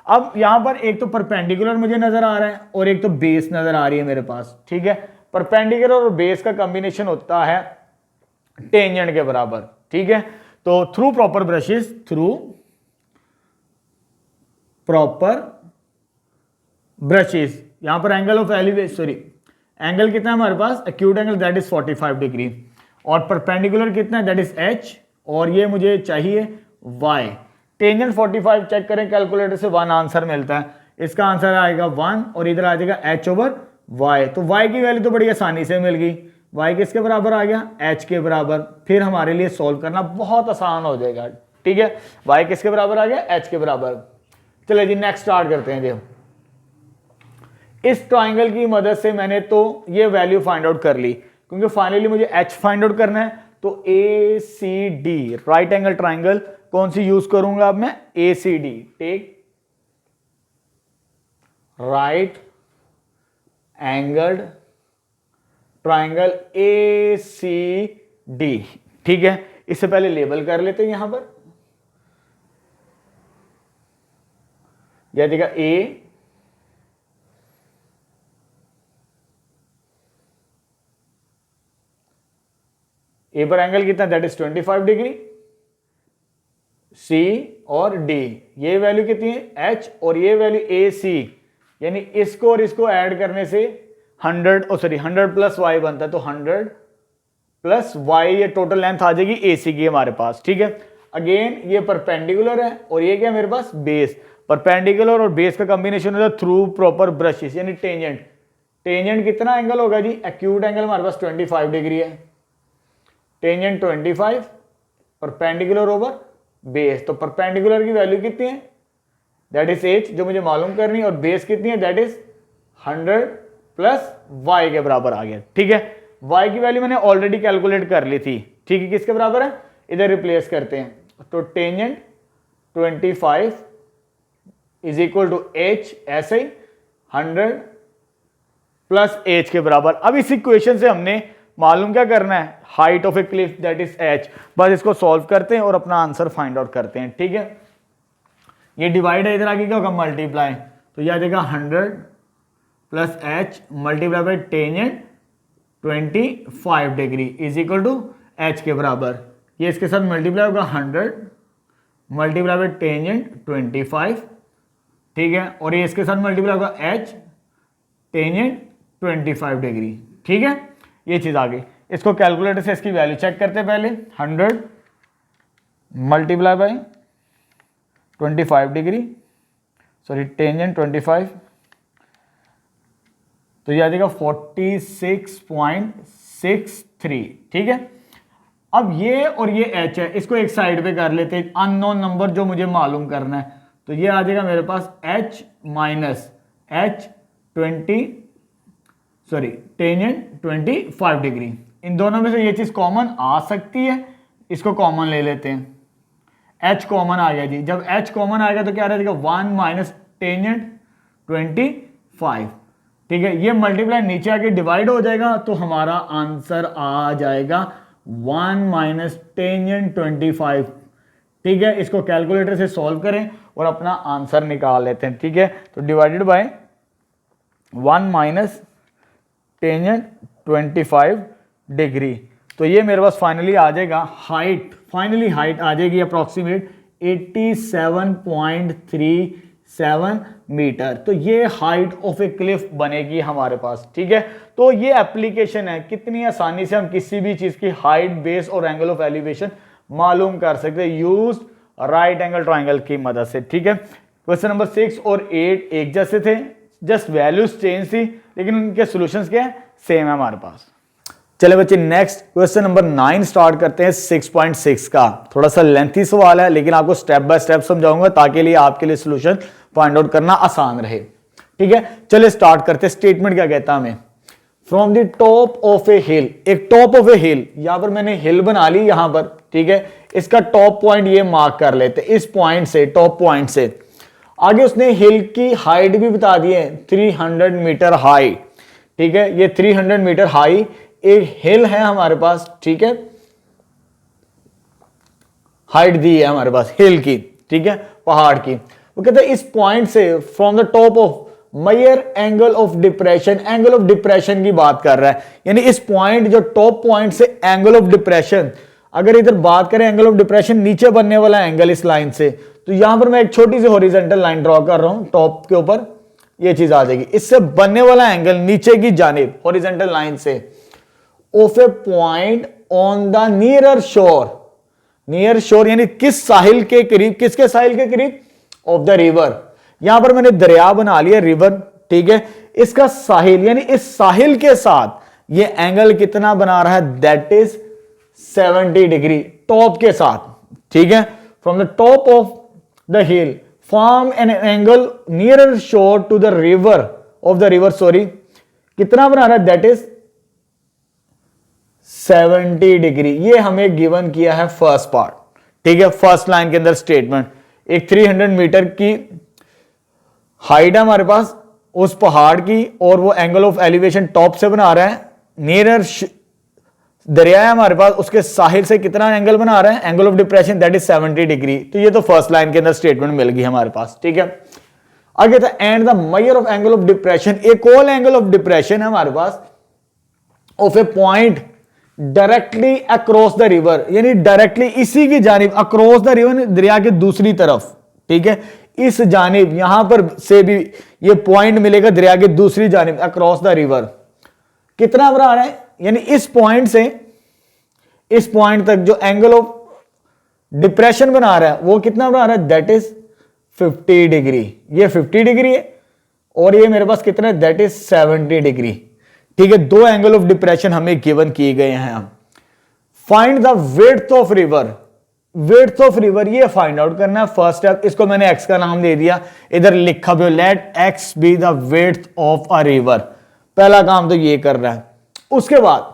अब यहां पर एक तो परपेंडिकुलर मुझे नजर आ रहा है और एक तो बेस नजर आ रही है मेरे पास। ठीक है, परपेंडिकुलर और बेस का कॉम्बिनेशन होता है टेंजेंट के बराबर। ठीक है, तो through proper brushes, through proper brushes. यहां पर angle of elevation, sorry angle कितना है हमारे पास, acute angle that is 45 degree, और परपेंडिकुलर कितना है दैट इज एच, और ये मुझे चाहिए y। टेंजेंट 45 चेक करें कैलकुलेटर से, 1 आंसर मिलता है, इसका आंसर आएगा 1 और इधर आ जाएगा h ओवर y। तो y की वैल्यू तो बड़ी आसानी से मिल गई, y किसके बराबर आ गया, h के बराबर। फिर हमारे लिए सॉल्व करना बहुत आसान हो जाएगा, ठीक है। y किसके बराबर आ गया, h के बराबर। चलिए जी नेक्स्ट स्टार्ट करते हैं। देखो इस ट्राइंगल की मदद से मैंने तो ये वैल्यू फाइंड आउट कर ली, क्योंकि फाइनली मुझे h फाइंड आउट करना है। तो ACD राइट एंगल ट्राइंगल कौन सी यूज करूंगा अब मैं, ACD, take right angled triangle ACD, ठीक है। इससे पहले लेबल कर लेते हैं यहां पर, यह देखा ए पर एंगल कितना, दैट इज 25 डिग्री, C और D ये वैल्यू कितनी है H, और ये वैल्यू AC, यानी इसको और इसको ऐड करने से 100 प्लस y बनता है, तो 100 प्लस y, ये टोटल लेंथ आ जाएगी AC की हमारे पास, ठीक है। अगेन ये परपेंडिकुलर है और ये क्या है मेरे पास, बेस। परपेंडिकुलर और बेस का कॉम्बिनेशन होता है थ्रू प्रॉपर ब्रशेस, यानी टेंजेंट। टेंजेंट कितना एंगल होगा जी, एक्यूट एंगल हमारे पास 25 डिग्री है, टेंजेंट 25, परपेंडिकुलर ओवर बेस। तो परपेंडिकुलर की वैल्यू कितनी है, दैट इज h जो मुझे मालूम करनी है, और बेस कितनी है, दैट इज 100 प्लस y के बराबर आ गया, ठीक है। y की वैल्यू मैंने ऑलरेडी कैलकुलेट कर ली थी, ठीक है। किसके बराबर है, इधर रिप्लेस करते हैं, तो tangent 25 is equal to h, ऐसे ही 100 प्लस h के बराबर। अब इस इक्वेशन से हमने मालूम क्या करना है, height of a Cliff that is h। बस इसको सॉल्व करते हैं और अपना आंसर फाइंड आउट करते हैं, ठीक है। ये डिवाइड है, इधर आगे क्या होगा, मल्टीप्लाई, तो यह आ जाएगा 100 plus h multiply by tangent 25 degree is equal to h के बराबर। ये इसके साथ मल्टीप्लाई होगा 100 मल्टीप्लाई बाई टेंजेंट 25, ठीक है, और ये इसके साथ मल्टीप्लाई होगा h टेंजेंट 25 डिग्री, ठीक है। ये चीज आ गई, इसको कैलकुलेटर से इसकी वैल्यू चेक करते हैं पहले। 100 multiply by 25 degree, sorry tangent 25, तो ये आ जाएगा 46.63, ठीक है। अब ये और ये h है, इसको एक साइड पे कर लेते हैं, अननोन नंबर जो मुझे मालूम करना है। तो ये आ जाएगा मेरे पास h minus h tangent 25 degree. इन दोनों में से ये चीज कॉमन आ सकती है, इसको कॉमन ले लेते हैं, h कॉमन आ गया जी। जब h कॉमन आएगा तो क्या रहेगा, 1 माइनस टेंजेंट 25, ठीक है। ये मल्टीप्लाई नीचे आके डिवाइड हो जाएगा, तो हमारा आंसर आ जाएगा 1 माइनस टेंजेंट 25, ठीक है। इसको कैलकुलेटर से सॉल्व करें और अपना आंसर निकाल लेते हैं, ठीक है। तो divided by 1 minus tangent 25 degree, तो ये मेरे पास फाइनली आ जाएगा हाइट, फाइनली हाइट आ जाएगी अप्रॉक्सीमेट 87.37 मीटर। तो ये हाइट ऑफ ए क्लिफ बनेगी हमारे पास, ठीक है। तो ये एप्लीकेशन है, कितनी आसानी से हम किसी भी चीज की हाइट, बेस और एंगल ऑफ एलिवेशन मालूम कर सकते हैं यूज राइट एंगल ट्राइंगल की मदद से, ठीक है। क्वेश्चन नंबर 6 और 8 एक जैसे थे, जस्ट वैल्यूज चेंज थी, लेकिन उनके सॉल्यूशंस क्या है, सेम है हमारे पास। चले बच्चे नेक्स्ट क्वेश्चन नंबर 9 स्टार्ट करते हैं 6.6 का। थोड़ा सा लेंथी सवाल है, लेकिन आपको स्टेप बाय स्टेप समझाऊंगा ताकि आपके लिए सॉल्यूशन फाइंड आउट करना आसान रहे, ठीक है। चलिए स्टार्ट करते हैं। स्टेटमेंट क्या कहता है हमें, फ्रॉम द टॉप ऑफ ए हिल, एक टॉप ऑफ ए हिल, यहां पर मैंने हिल बना ली यहां पर, ठीक है। इसका टॉप पॉइंट ये मार्क कर लेते, इस पॉइंट से, टॉप पॉइंट से आगे उसने हिल की हाइट भी बता दी है, 300 मीटर हाई, ठीक है। ये 300 मीटर हाई एक हिल है हमारे पास, ठीक है। हाइट दी है हमारे पास हिल की, ठीक है, पहाड़ की। वो कहते हैं इस पॉइंट से, from the top of measure angle of depression, angle of depression की बात कर रहा है, यानी इस पॉइंट जो टॉप पॉइंट से एंगल ऑफ डिप्रेशन अगर इधर बात करें एंगल ऑफ डिप्रेशन, नीचे बनने वाला एंगल इस लाइन से, तो यहां पर मैं एक छोटी सी हॉरिजॉन्टल लाइन ड्रॉ कर रहा हूं, टॉप के ऊपर ये चीज आ जाएगी। इससे बनने वाला एंगल नीचे की जानिब हॉरिजॉन्टल लाइन से of a point on the nearer शोर, नियर शोर यानी किस साहिल के करीब, किसके साहिल के करीब, ऑफ द रिवर। यहां पर मैंने दरिया बना लिया, रिवर, ठीक है। इसका साहिल यानी इस साहिल के साथ ये एंगल कितना बना रहा है, दैट इज 70 डिग्री टॉप के साथ, ठीक है। From the top of the hill form an angle nearer shore to the river, of the river, sorry, कितना बना रहा है, दैट इज 70 डिग्री। ये हमें गिवन किया है फर्स्ट पार्ट, ठीक है, फर्स्ट लाइन के अंदर स्टेटमेंट। एक 300 मीटर की हाइट है हमारे पास उस पहाड़ की, और वो एंगल ऑफ एलिवेशन टॉप से बना रहा है, नियरर दरिया है हमारे पास, उसके साहिल से कितना एंगल बना रहा है, angle of depression that is 70 degree. तो ये तो फर्स्ट लाइन के अंदर स्टेटमेंट मिल गई हमारे पास, ठीक है। आगे था and the measure of angle of depression, एक और एंगल ऑफ डिप्रेशन है हमारे पास of a point directly across the river, यानी डायरेक्टली इसी की जानिब, अक्रॉस द रिवर दरिया के दूसरी तरफ, ठीक है, इस जानिब यहां पर से भी ये पॉइंट मिलेगा दरिया के दूसरी जानिब, अक्रॉस द रिवर। कितना बना रहा है, यानी इस पॉइंट से इस पॉइंट तक जो एंगल ऑफ डिप्रेशन बना रहा है वो कितना बना रहा है, दैट इज 50 डिग्री। ये 50 डिग्री है और ये मेरे पास कितना है, दैट इज 70 डिग्री, ठीक है। दो एंगल ऑफ डिप्रेशन हमें गिवन किए गए हैं। हम find the width of river, width of river ये फाइंड आउट करना है फर्स्ट स्टेप। इसको मैंने एक्स का नाम दे दिया, इधर लिखा भी, let x be the width of a river. पहला काम तो ये कर रहा है। उसके बाद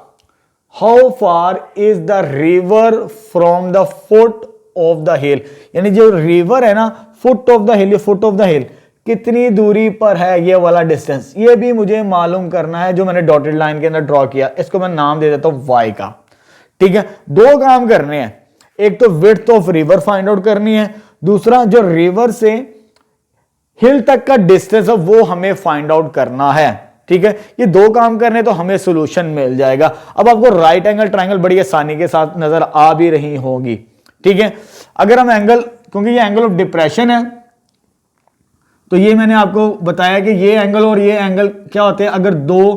how far is the river from the foot of the hill, यानी जो रिवर है ना, फुट ऑफ द हिल, ये फुट ऑफ द हिल कितनी दूरी पर है, ये वाला डिस्टेंस ये भी मुझे मालूम करना है, जो मैंने डॉटेड लाइन के अंदर ड्रॉ किया। इसको मैं नाम दे देता हूं वाई का, ठीक है। दो काम करने हैं, एक तो width of river find out करनी है, दूसरा जो रिवर से हिल तक का डिस्टेंस है वो हमें फाइंड आउट करना है, ठीक है। ये दो काम करने तो हमें सॉल्यूशन मिल जाएगा। अब आपको राइट एंगल ट्रायंगल बड़ी आसानी के साथ नजर आ भी रही होगी, ठीक है। अगर हम एंगल, क्योंकि ये एंगल ऑफ डिप्रेशन है, तो ये मैंने आपको बताया कि ये एंगल और ये एंगल क्या होते हैं, अगर दो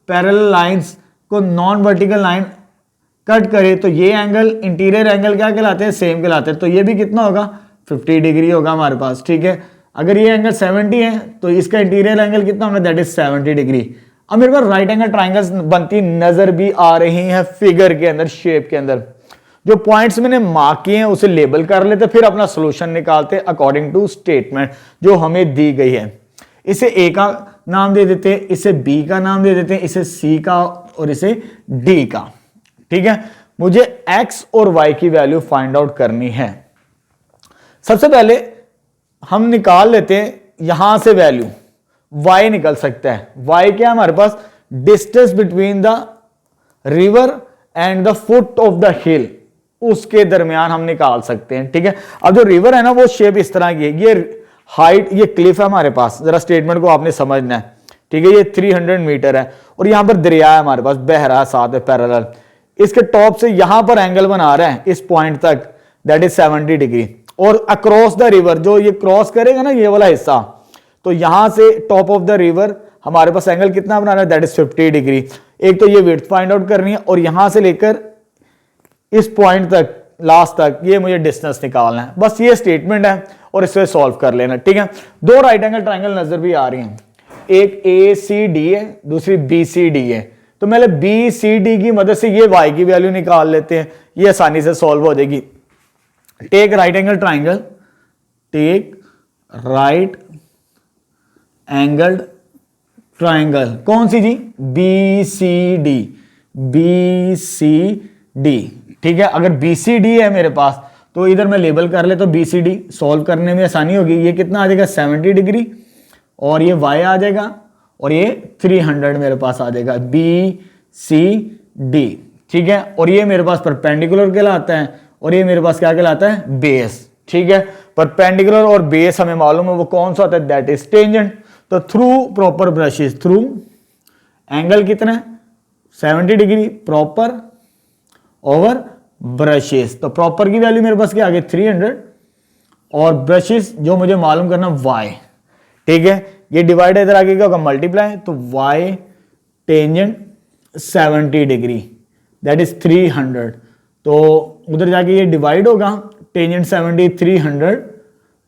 पैरेलल लाइंस को नॉन वर्टिकल लाइन कट करे तो ये एंगल, इंटीरियर एंगल क्या कहलाते हैं, सेम कहलाते हैं। तो ये भी कितना होगा, 50 डिग्री होगा हमारे पास, ठीक है। अगर ये एंगल 70 है तो इसका इंटीरियर एंगल कितना होगा, दैट इज 70 डिग्री। अब मेरे पास राइट एंगल ट्राइंगल्स बनती नजर भी आ रही है फिगर के अंदर, शेप के अंदर। जो पॉइंट्स मैंने मार्क किए हैं उसे लेबल कर लेते, फिर अपना सोल्यूशन निकालते अकॉर्डिंग टू स्टेटमेंट जो हमें दी गई है। इसे ए का नाम दे देते हैं, इसे बी का नाम दे देते हैं, इसे सी का और इसे डी का, ठीक है। मुझे एक्स और वाई की वैल्यू फाइंड आउट करनी है। सबसे पहले हम निकाल लेते हैं यहां से वैल्यू, वाई निकल सकता है। वाई क्या है हमारे पास, distance between the river and the foot of the hill, उसके दरमियान हम निकाल सकते हैं, ठीक है। अब जो रिवर है ना वो शेप इस तरह की है, ये हाइट, ये क्लिफ है हमारे पास, जरा स्टेटमेंट को आपने समझना है, ठीक है। ये 300 मीटर है और यहां पर दरिया है हमारे पास, बह रहा है साथ में पैरेलल। इसके टॉप से यहां पर एंगल बना रहा है इस पॉइंट तक, दैट इज 70 डिग्री। और अक्रॉस द रिवर, जो ये क्रॉस करेगा ना ये वाला हिस्सा, तो यहां से टॉप ऑफ द रिवर हमारे पास एंगल कितना बना रहा है, दैट इज 50 डिग्री। एक तो ये विड्थ फाइंड आउट करनी है और यहां से लेकर इस पॉइंट तक, लास्ट तक, ये मुझे डिस्टेंस निकालना है। बस ये स्टेटमेंट है और इसे सॉल्व कर लेना, ठीक है। दो राइट एंगल ट्रायंगल नजर भी आ रही हैं, एक ए सी डी है, दूसरी बी सी डी है। तो मैंने बी सी डी की मदद से ये वाई की वैल्यू निकाल लेते हैं, ये आसानी से सॉल्व हो जाएगी। Take right angle triangle, take right angle triangle, कौन सी जी, B C D, B C D, ठीक है। अगर बी सी डी है मेरे पास तो इधर मैं लेबल कर ले, तो बी सी डी सॉल्व करने में आसानी होगी। ये कितना आ जाएगा, 70 डिग्री, और ये वाई आ जाएगा और ये 300 मेरे पास आ जाएगा, बी सी डी, ठीक है। और ये मेरे पास परपेंडिकुलर कहलाता है और ये मेरे पास क्या कहलाता है, बेस, ठीक है। परपेंडिकुलर और बेस हमें मालूम है वो कौन सा होता है, दैट इज टेंजेंट। तो through proper brushes, through angle कितना है, 70 डिग्री प्रॉपर ओवर ब्रशेस। तो प्रॉपर की वैल्यू मेरे पास क्या आ गई 300 और ब्रशेस जो मुझे मालूम करना y, ठीक है। ये डिवाइड इधर आगे क्या होगा मल्टीप्लाई, तो y tangent 70 degree that is 300। तो उधर जाके ये डिवाइड होगा tangent 70 300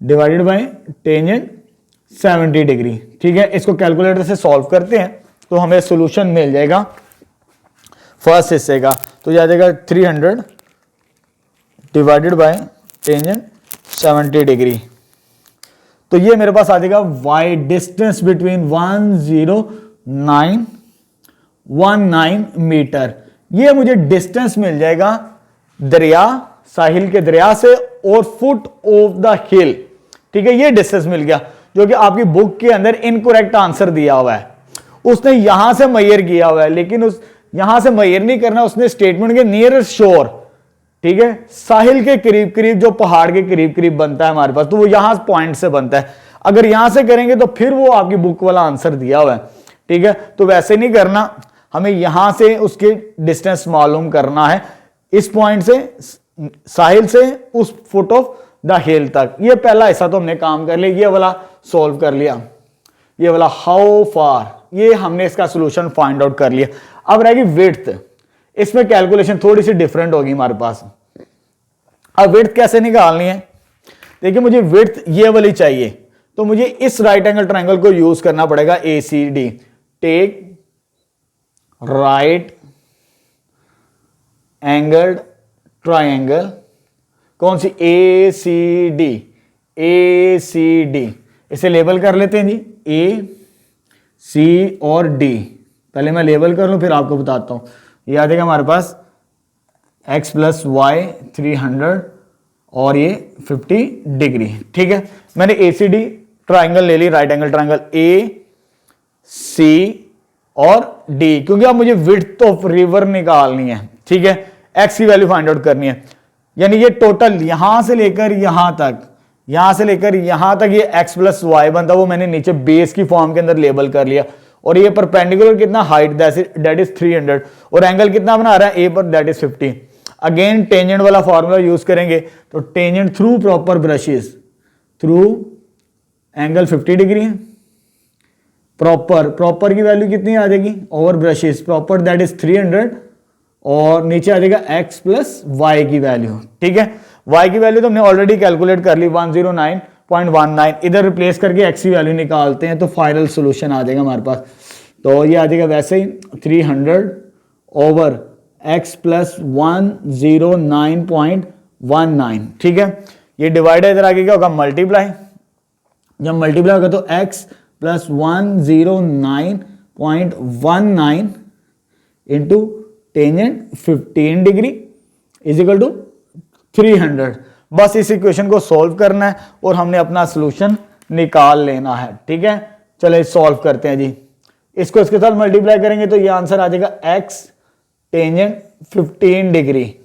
divided by tangent 70 degree, ठीक है। इसको कैलकुलेटर से सॉल्व करते हैं तो हमें सॉल्यूशन मिल जाएगा फर्स्ट हिस्से का। तो आ जाएगा 300 डिवाइडेड बाय टेंजेंट 70 डिग्री। तो ये मेरे पास आ जाएगा y डिस्टेंस बिटवीन 10919 मीटर। ये मुझे डिस्टेंस मिल जाएगा दरिया, साहिल के दरिया से और फुट ऑफ द हिल, ठीक है। ये डिस्टेंस मिल गया जो कि आपकी बुक के अंदर इनकरेक्ट आंसर दिया हुआ है। उसने यहां से मैयर किया हुआ है, लेकिन उस यहां से मैयर नहीं करना, उसने स्टेटमेंट के नियरेस्ट शोर, ठीक है, साहिल के करीब करीब जो पहाड़ के करीब करीब बनता है हमारे पास, तो वो यहां पॉइंट से बनता है। अगर यहां से करेंगे तो फिर वो आपकी बुक वाला आंसर दिया हुआ है, ठीक है। तो वैसे नहीं करना, हमें यहां से उसके डिस्टेंस मालूम करना है, इस पॉइंट से साहिल से उस फुट ऑफ द हिल तक। ये पहला हिस्सा तो हमने काम कर लिया, ये वाला सॉल्व कर लिया, ये वाला हाउ फार, ये हमने इसका सॉल्यूशन फाइंड आउट कर लिया। अब रहेगी विड्थ, इसमें कैलकुलेशन थोड़ी सी डिफरेंट होगी हमारे पास। अब विड्थ कैसे निकालनी है, देखिए मुझे विड्थ ये वाली चाहिए, तो मुझे इस राइट एंगल ट्रायंगल को यूज करना पड़ेगा ACD। Take right angle triangle, कौन सी ACD, इसे लेबल कर लेते हैं जी A, C और D। पहले मैं लेबल कर लूं फिर आपको बताता हूं। ये आ जाएगा हमारे पास x प्लस वाई 300 और ये 50 डिग्री, ठीक है। मैंने ACD ट्राइंगल ले ली, राइट एंगल ट्राइंगल AC और D, क्योंकि अब मुझे विड्थ ऑफ रिवर निकालनी है, ठीक है। x की वैल्यू फाइंड आउट करनी है, यानी ये टोटल यहां से लेकर यहां तक, यहां से लेकर यहां तक ये x प्लस वाई बनता, वो मैंने नीचे बेस की फॉर्म के अंदर लेबल कर लिया। और ये परपेंडिकुलर कितना हाइट दैट इज 300 और एंगल कितना बना रहा है A पर दैट इज 50। अगेन टेंजेंट वाला फॉर्मूला यूज करेंगे, तो tangent through proper brushes through angle 50 degree है। प्रॉपर की वैल्यू कितनी आ जाएगी over brushes, proper that is 300 और नीचे आ जाएगा x प्लस वाई की वैल्यू, ठीक है। y की वैल्यू तो हमने ऑलरेडी कैलकुलेट कर ली 109.19, इधर रिप्लेस करके x की वैल्यू निकालते हैं तो फाइनल सॉल्यूशन आ जाएगा हमारे पास। तो ये आ जाएगा वैसे ही 300 ओवर x प्लस 109.19, ठीक है। ये डिवाइड इधर आगे क्या होगा मल्टीप्लाई, जब मल्टीप्लाई होगा तो x plus 109.19 into tangent 15 degree is equal to 300। बस इस इक्वेशन को सॉल्व करना है और हमने अपना सॉल्यूशन निकाल लेना है, ठीक है। चलिए सॉल्व करते हैं जी। इसको इसके साथ मल्टीप्लाई करेंगे तो ये आंसर आ जाएगा x टेंजेंट 15 डिग्री।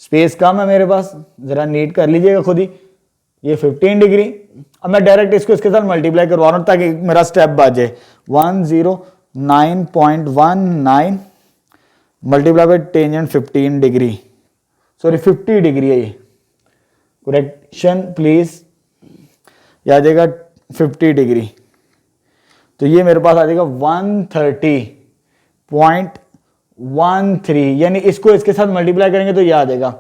स्पेस कम है मेरे पास, जरा नीट कर लीजिएगा खुद ही। ये 15 डिग्री, अब मैं डायरेक्ट इसको इसके साथ मल्टीप्लाई करवा रहा हूं ताकि मेरा स्टेप बच जाए। 109.19 multiply by tangent 15 degree, sorry 50 degree है ये, करेक्शन प्लीज। ये आ जाएगा 50 डिग्री, तो ये मेरे पास आ जाएगा 130.13, यानी इसको इसके साथ मल्टीप्लाई करेंगे तो ये आ जाएगा।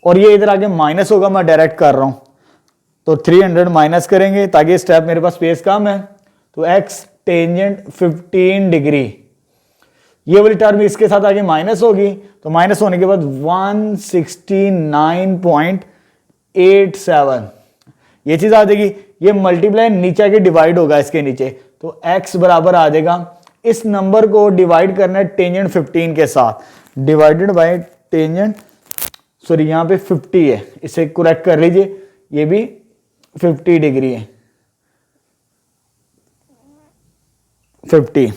और ये इधर आगे माइनस होगा, मैं डायरेक्ट कर रहा हूं, तो 300 माइनस करेंगे ताकि स्टेप मेरे पास स्पेस कम है, तो x टेंजेंट 15 डिग्री, ये वाली टर्म इसके साथ आगे माइनस होगी, तो माइनस होने के बाद 169.87 ये चीज आ जाएगी। ये मल्टीप्लाई नीचे आके डिवाइड होगा इसके नीचे, तो x बराबर आ जाएगा, इस नंबर को डिवाइड करना है टेंजेंट 15 के साथ, डिवाइडेड बाय टेंजेंट, सॉरी यहां पे 50 है, इसे करेक्ट कर लीजिए, ये भी 50 डिग्री है, 50।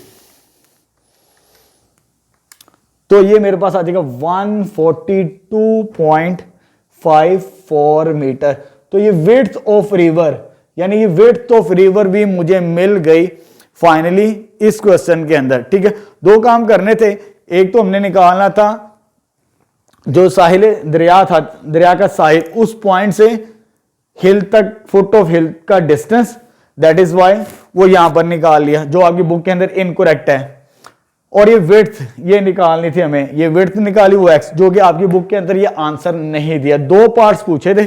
तो ये मेरे पास आ जाएगा 142.54 मीटर। तो ये विड्थ ऑफ रिवर, यानी ये विड्थ ऑफ रिवर भी मुझे मिल गई फाइनली इस क्वेश्चन के अंदर, ठीक है। दो काम करने थे, एक तो हमने निकालना था जो साहिल दरिया था, दरिया का साहिल, उस पॉइंट से हिल तक, फुट ऑफ हिल का डिस्टेंस, दैट इज वाई वो यहां पर निकाल लिया, जो आपकी बुक के अंदर इनकरेक्ट है। और ये विड्थ ये निकालनी थी हमें, ये विड्थ निकाली वो एक्स, जो कि आपकी बुक के अंदर ये आंसर नहीं दिया। 2 पार्ट्स पूछे थे,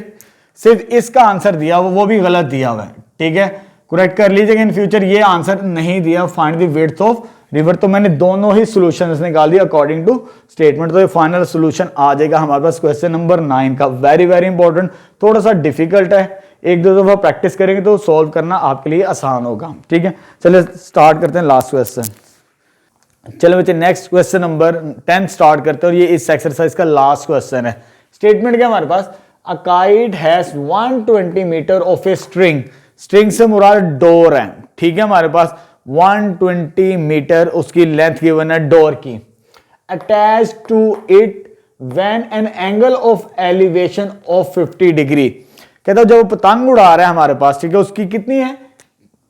सिर्फ इसका आंसर दिया वो भी गलत दिया हुआ है, ठीक है, करेक्ट कर लीजिएगा इन फ्यूचर। ये आंसर नहीं दिया, find the width of river, तो मैंने दोनों ही सॉल्यूशंस निकाल दिया अकॉर्डिंग टू स्टेटमेंट। तो ये फाइनल सॉल्यूशन आ जाएगा हमारे पास क्वेश्चन नंबर 9 का। वेरी वेरी इंपॉर्टेंट, थोड़ा सा डिफिकल्ट है, 1-2 दफा प्रैक्टिस करेंगे तो सॉल्व करना आपके लिए आसान होगा, ठीक है। चलिए स्टार्ट करते हैं लास्ट क्वेश्चन। चलो बच्चे नेक्स्ट क्वेश्चन नंबर 10 स्टार्ट करते हैं, और ये इस एक्सरसाइज का लास्ट क्वेश्चन है। स्टेटमेंट क्या हमारे पास, a kite has 120 metre of a string, string से मुराद डोर है, ठीक है, हमारे पास 120 मीटर उसकी लेंथ गिवन है डोर की, attach to it when an angle of elevation of 50 degree. कहता है जब पतंग उड़ा रहा है हमारे पास, ठीक है, उसकी कितनी है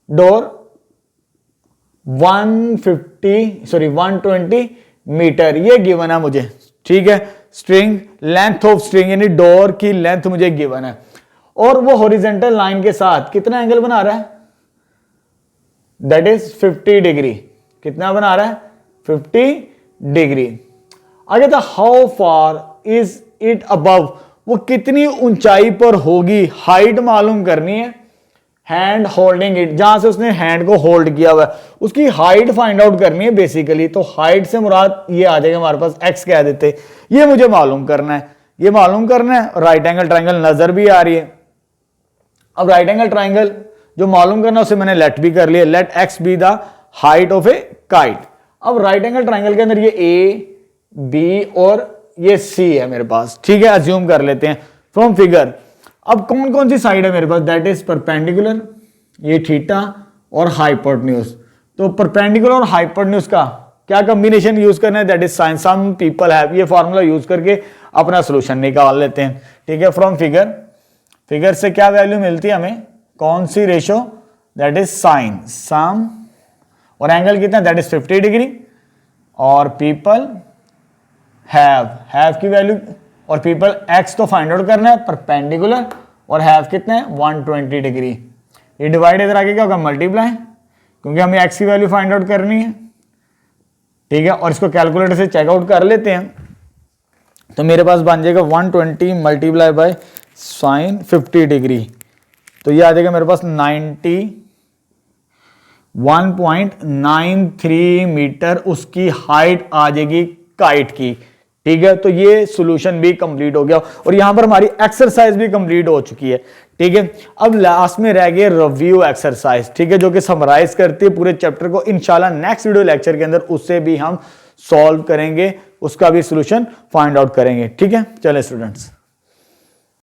डोर 120 मीटर, ये गिवन है मुझे, ठीक है। स्ट्रिंग, लेंथ ऑफ स्ट्रिंग यानी डोर की लेंथ मुझे गिवन है, और वो हॉरिजॉन्टल लाइन के साथ कितना एंगल बना रहा है, दैट इज 50 डिग्री। कितना बना रहा है 50 डिग्री। आगे था how far is it above, वो कितनी ऊंचाई पर होगी, हाइट मालूम करनी है। हैंड होल्डिंग इट, जहां से उसने हैंड को होल्ड किया हुआ है उसकी हाइट फाइंड आउट करनी है बेसिकली। तो हाइट से मुराद ये आ जाएगा हमारे पास, एक्स कह देते, ये मुझे मालूम करना है, ये मालूम करना है। राइट एंगल ट्राइंगल नजर भी आ रही है। अब राइट एंगल ट्राइंगल जो मालूम करना उसे मैंने लेट भी कर लिया, let x be the height of a kite. अब राइट एंगल ट्राइंगल के अंदर ये ए बी और ये सी है मेरे पास, ठीक है, अज्यूम कर लेते हैं फ्रॉम फिगर। अब कौन कौन सी साइड है मेरे पास, दैट इज परपेंडिकुलर, ये थीटा और हाइपोटेन्यूज। तो परपेंडिकुलर और हाइपोटेन्यूज का क्या कॉम्बिनेशन यूज करना है, that is sine, some people have, ये फॉर्मूला यूज करके अपना सोल्यूशन निकाल लेते हैं, ठीक है। फ्रॉम फिगर, फिगर से क्या वैल्यू मिलती है हमें, कौन सी ratio, that is sine sum, और एंगल कितना, दैट इज 50 डिग्री, और पीपल हैव की वैल्यू, और पीपल एक्स तो फाइंड आउट करना है, परपेंडिकुलर, और हैव कितना है 120 डिग्री। ये डिवाइड इधर आके क्या होगा, मल्टीप्लाई, क्योंकि हमें एक्स की वैल्यू फाइंड आउट करनी है, ठीक है। और इसको कैलकुलेटर से चेकआउट कर लेते हैं, तो मेरे पास बन जाएगा 120 मल्टीप्लाई बाय साइन 50 डिग्री, तो ये आ जाएगा मेरे पास 91.93 मीटर उसकी हाइट आ जाएगी काइट की, ठीक है। तो ये सॉल्यूशन भी कंप्लीट हो गया, और यहां पर हमारी एक्सरसाइज भी कंप्लीट हो चुकी है, ठीक है। अब लास्ट में रह गए रिव्यू एक्सरसाइज, ठीक है, जो कि समराइज करती है पूरे चैप्टर को। इंशाल्लाह नेक्स्ट वीडियो लेक्चर के अंदर उससे भी हम सॉल्व करेंगे, उसका भी सॉल्यूशन फाइंड आउट करेंगे, ठीक है। चले स्टूडेंट्स।